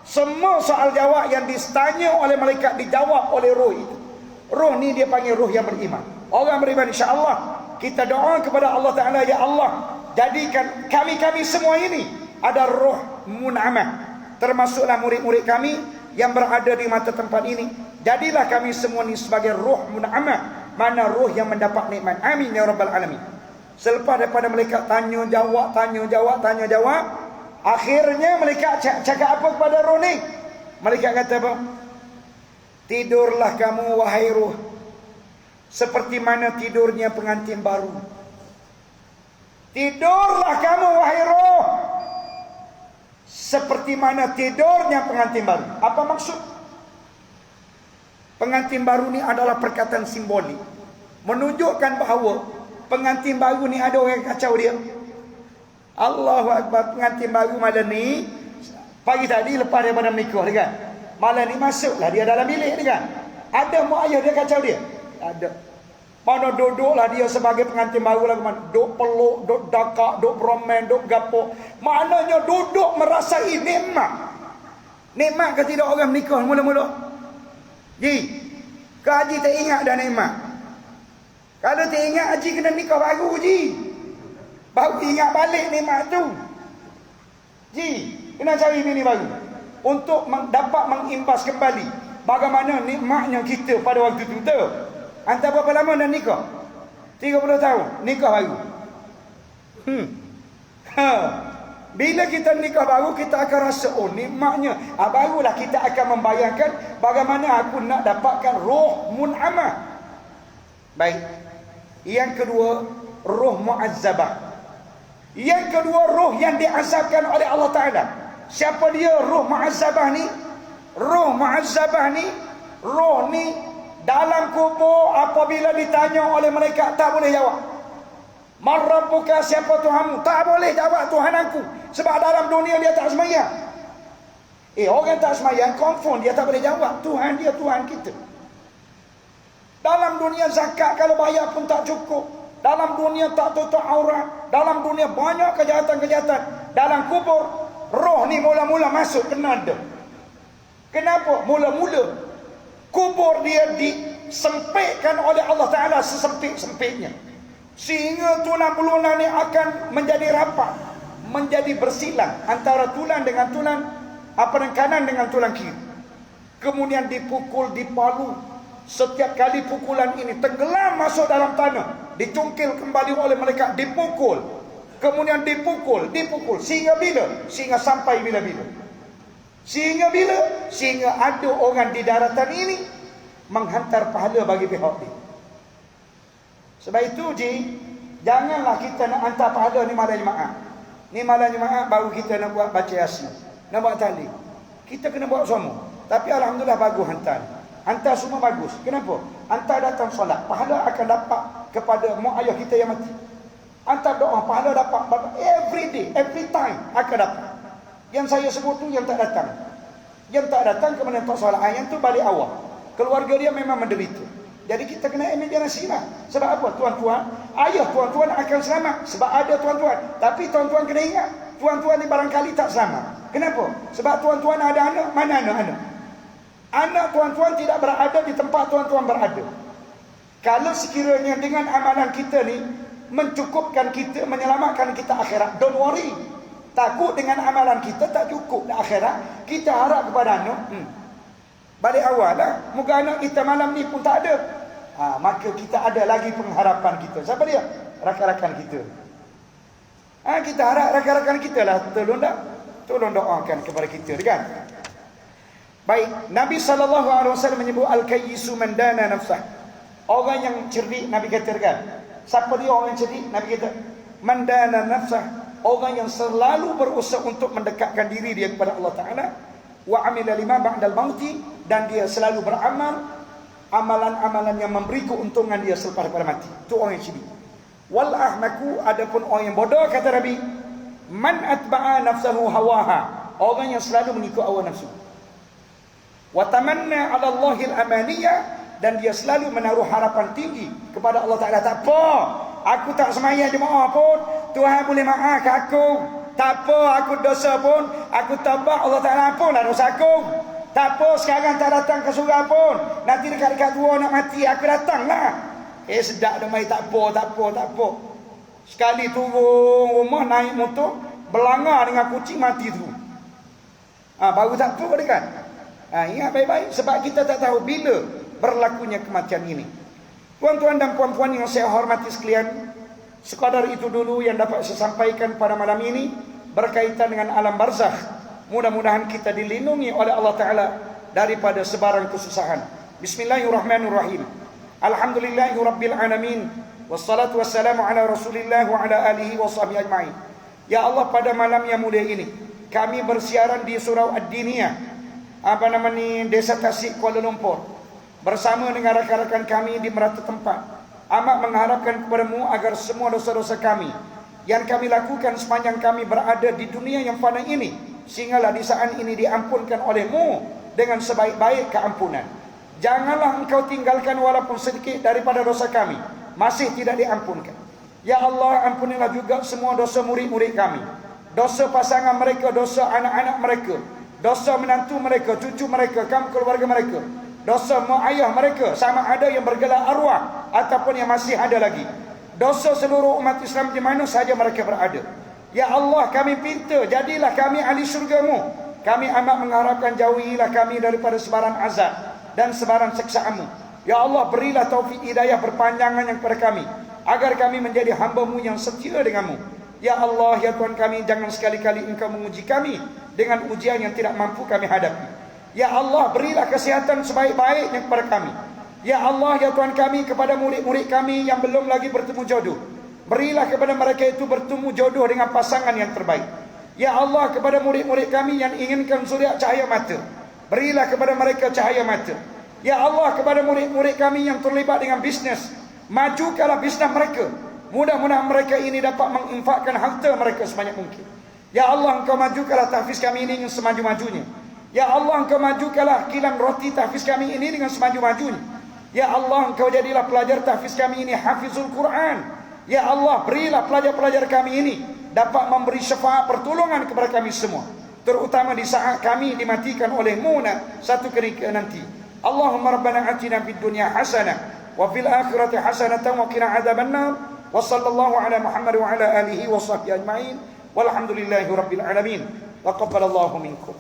semua soal jawab yang ditanya oleh malaikat dijawab oleh roh itu. Roh ni dia panggil roh yang beriman. Orang beriman, insya-Allah kita doa kepada Allah Ta'ala, ya Allah, jadikan kami-kami semua ini ada roh mun'amah. Termasuklah murid-murid kami yang berada di mata tempat ini. Jadilah kami semua ni sebagai roh mun'amah, mana roh yang mendapat nikmat. Amin ya rabbal alamin. Selepas daripada malaikat tanya jawab, akhirnya malaikat cakap apa kepada roh ni? Malaikat kata apa? Tidurlah kamu wahai roh, seperti mana tidurnya pengantin baru. Tidurlah kamu wahai roh, seperti mana tidurnya pengantin baru. Apa maksud? Pengantin baru ni adalah perkataan simbolik, menunjukkan bahawa pengantin baru ni ada orang kacau dia. Allahu Akbar. Pengantin baru malam ni, pagi tadi lepas daripada menikah dia kan, malam ni masuklah dia dalam bilik dia kan. Ada mak ayah dia kacau dia? Ada. Mana duduklah dia sebagai pengantin baru lah, duk peluk, duk dakak, duk beromen, duk gapo. Maknanya duduk merasai nikmat. Nikmat ke tidak orang menikah mula-mula? Ji, ke Haji tak ingat dah nikmat? Kalau tak ingat, Haji kena nikah baru, Ji. Baru ingat balik nikmat tu. Ji, kena cari bini baru untuk dapat mengimbas kembali bagaimana nikmatnya kita pada waktu tu. Antar berapa lama dah nikah? 30 tahun, nikah baru. Bila kita nikah baru, kita akan rasa, oh nikmatnya. Barulah kita akan membayangkan bagaimana aku nak dapatkan roh mun'amah. Baik. Yang kedua, roh mu'azzabah. Yang kedua, roh yang diazabkan oleh Allah Ta'ala. Siapa dia roh mu'azzabah ni? Roh mu'azzabah ni, roh ni dalam kubur apabila ditanya oleh malaikat tak boleh jawab. Man rabbuka? Siapa Tuhanmu? Tak boleh jawab Tuhan aku. Sebab dalam dunia dia tak semayang. Orang tak semayang confirm dia tak boleh jawab Tuhan dia Tuhan kita. Dalam dunia zakat kalau bayar pun tak cukup. Dalam dunia tak tutup aurat. Dalam dunia banyak kejahatan-kejahatan. Dalam kubur, roh ni mula-mula masuk kena ada. Kenapa? Mula-mula kubur dia disempitkan oleh Allah Ta'ala sesempit-sempitnya, sehingga tulang belulang ni akan menjadi rapat, menjadi bersilang antara tulang dengan tulang, kanan dengan tulang kiri. Kemudian dipukul, dipalu. Setiap kali pukulan ini tenggelam masuk dalam tanah, dicungkil kembali oleh malaikat, dipukul, kemudian dipukul, sehingga bila? Sehingga sampai bila-bila. Sehingga bila? Sehingga ada orang di daratan ini menghantar pahala bagi pihak ini. Sebab itu, Ji, janganlah kita nak hantar pahala ni malam Jumaat. Ni malam Jumaat baru kita nak buat baca Yasin, nak buat tahlil. Kita kena buat semua. Tapi alhamdulillah bagus hantar. Hantar semua bagus. Kenapa? Hantar datang solat, pahala akan dapat kepada mak ayah kita yang mati. Hantar doa, pahala dapat every day, every time akan dapat. Yang saya sebut tu yang tak datang. Yang tak datang kemudian tak solat, yang tu balik awal. Keluarga dia memang menderita. Jadi kita kena emergency lah. Sebab apa? Tuan-tuan, ayah tuan-tuan akan selamat sebab ada tuan-tuan. Tapi tuan-tuan kena ingat, tuan-tuan ni barangkali tak selamat. Kenapa? Sebab tuan-tuan ada anak, mana anak-anak? Anak tuan-tuan tidak berada di tempat tuan-tuan berada. Kalau sekiranya dengan amalan kita ni mencukupkan kita, menyelamatkan kita akhirat, don't worry. Takut dengan amalan kita tak cukup di akhirat, kita harap kepada anak, balik awal lah. Moga anak kita malam ni pun tak ada. Maka kita ada lagi pengharapan kita. Siapa dia? Rakan-rakan kita. Kita harap rakan-rakan kita lah tolong doakan kepada kita kan. Baik, Nabi SAW menyebut al-kayyisu man dana nafsah. Orang yang cerdik, Nabi katakan. Siapa dia orang yang cerdik? Nabi kata man dana nafsah orang yang selalu berusaha untuk mendekatkan diri dia kepada Allah Ta'ala. Wa amila lima ba'dal mauti, dan dia selalu beramal amalan-amalan yang memberi keuntungan dia selepas daripada mati. Itu orang yang cerdik. Wal ahmaku, adapun orang yang bodoh, kata Nabi, man atba'a nafsahu hawaha, orang yang selalu mengikut hawa nafsu. Wa tamanna 'ala Allahil amaniyah, dan dia selalu menaruh harapan tinggi kepada Allah Ta'ala. Tak apa, aku tak semayang jemaah pun, Tuhan boleh maafkan aku. Tak apa, aku dosa pun, aku taubat, Allah Ta'ala ampunlah dosa aku. Tak apa, sekarang tak datang ke surga pun, nanti dekat-dekat tua nak mati, aku datanglah. Sedap dah mai, tak apa. Sekali turun rumah, naik motor, berlanggar dengan kucing, mati tu. Baru tak apa dekat. Ingat baik-baik, sebab kita tak tahu bila berlakunya kematian ini. Tuan-tuan dan puan-puan yang saya hormati sekalian, sekadar itu dulu yang dapat saya sampaikan pada malam ini berkaitan dengan alam barzakh. Mudah-mudahan kita dilindungi oleh Allah Ta'ala daripada sebarang kesusahan. Bismillahirrahmanirrahim. Alhamdulillahi Rabbil Alamin. Wassalatu wassalamu ala Rasulillah wa ala alihi wa sahbihi ajma'in. Ya Allah, pada malam yang mulia ini kami bersiaran di Surau Ad-Diniyah, Desa Tasik, Kuala Lumpur, bersama dengan rakan-rakan kami di merata tempat. Amat mengharapkan kepadamu agar semua dosa-dosa kami yang kami lakukan sepanjang kami berada di dunia yang fana ini, sehinggalah di saat ini diampunkan olehmu dengan sebaik-baik keampunan. Janganlah engkau tinggalkan walaupun sedikit daripada dosa kami masih tidak diampunkan. Ya Allah, ampunilah juga semua dosa murid-murid kami, dosa pasangan mereka, dosa anak-anak mereka, dosa menantu mereka, cucu mereka, kaum keluarga mereka, dosa mak ayah mereka, sama ada yang bergelar arwah ataupun yang masih ada lagi, dosa seluruh umat Islam di mana sahaja mereka berada. Ya Allah, kami pinta jadilah kami ahli syurga-Mu. Kami amat mengharapkan jauhilah kami daripada sebaran azab dan sebaran siksa-Mu. Ya Allah, berilah taufik hidayah berpanjangan yang kepada kami, agar kami menjadi hamba-Mu yang setia dengan-Mu. Ya Allah, ya Tuhan kami, jangan sekali-kali Engkau menguji kami dengan ujian yang tidak mampu kami hadapi. Ya Allah, berilah kesihatan sebaik-baiknya kepada kami. Ya Allah, ya Tuhan kami, kepada murid-murid kami yang belum lagi bertemu jodoh, berilah kepada mereka itu bertemu jodoh dengan pasangan yang terbaik. Ya Allah, kepada murid-murid kami yang inginkan zuriat cahaya mata, berilah kepada mereka cahaya mata. Ya Allah, kepada murid-murid kami yang terlibat dengan bisnes, majukanlah bisnes mereka. Mudah-mudahan mereka ini dapat menginfakkan harta mereka sebanyak mungkin. Ya Allah, Engkau majukanlah tahfiz kami ini dengan semaju-majunya. Ya Allah, Engkau majukanlah kilang roti tahfiz kami ini dengan semaju-majunya. Ya Allah, Engkau jadilah pelajar tahfiz kami ini hafizul Quran. Ya Allah, berilah pelajar-pelajar kami ini dapat memberi syafaat pertolongan kepada kami semua, terutama di saat kami dimatikan oleh-Mu satu ketika nanti. Allahumma rabbana atina fid dunya hasanah wa fil akhirati hasanatan wa qina adzabannar. Wa sallallahu ala Muhammad wa ala alihi wa sahbihi ajma'in. Walhamdulillahi rabbil alamin. Taqabbalallahu minkum.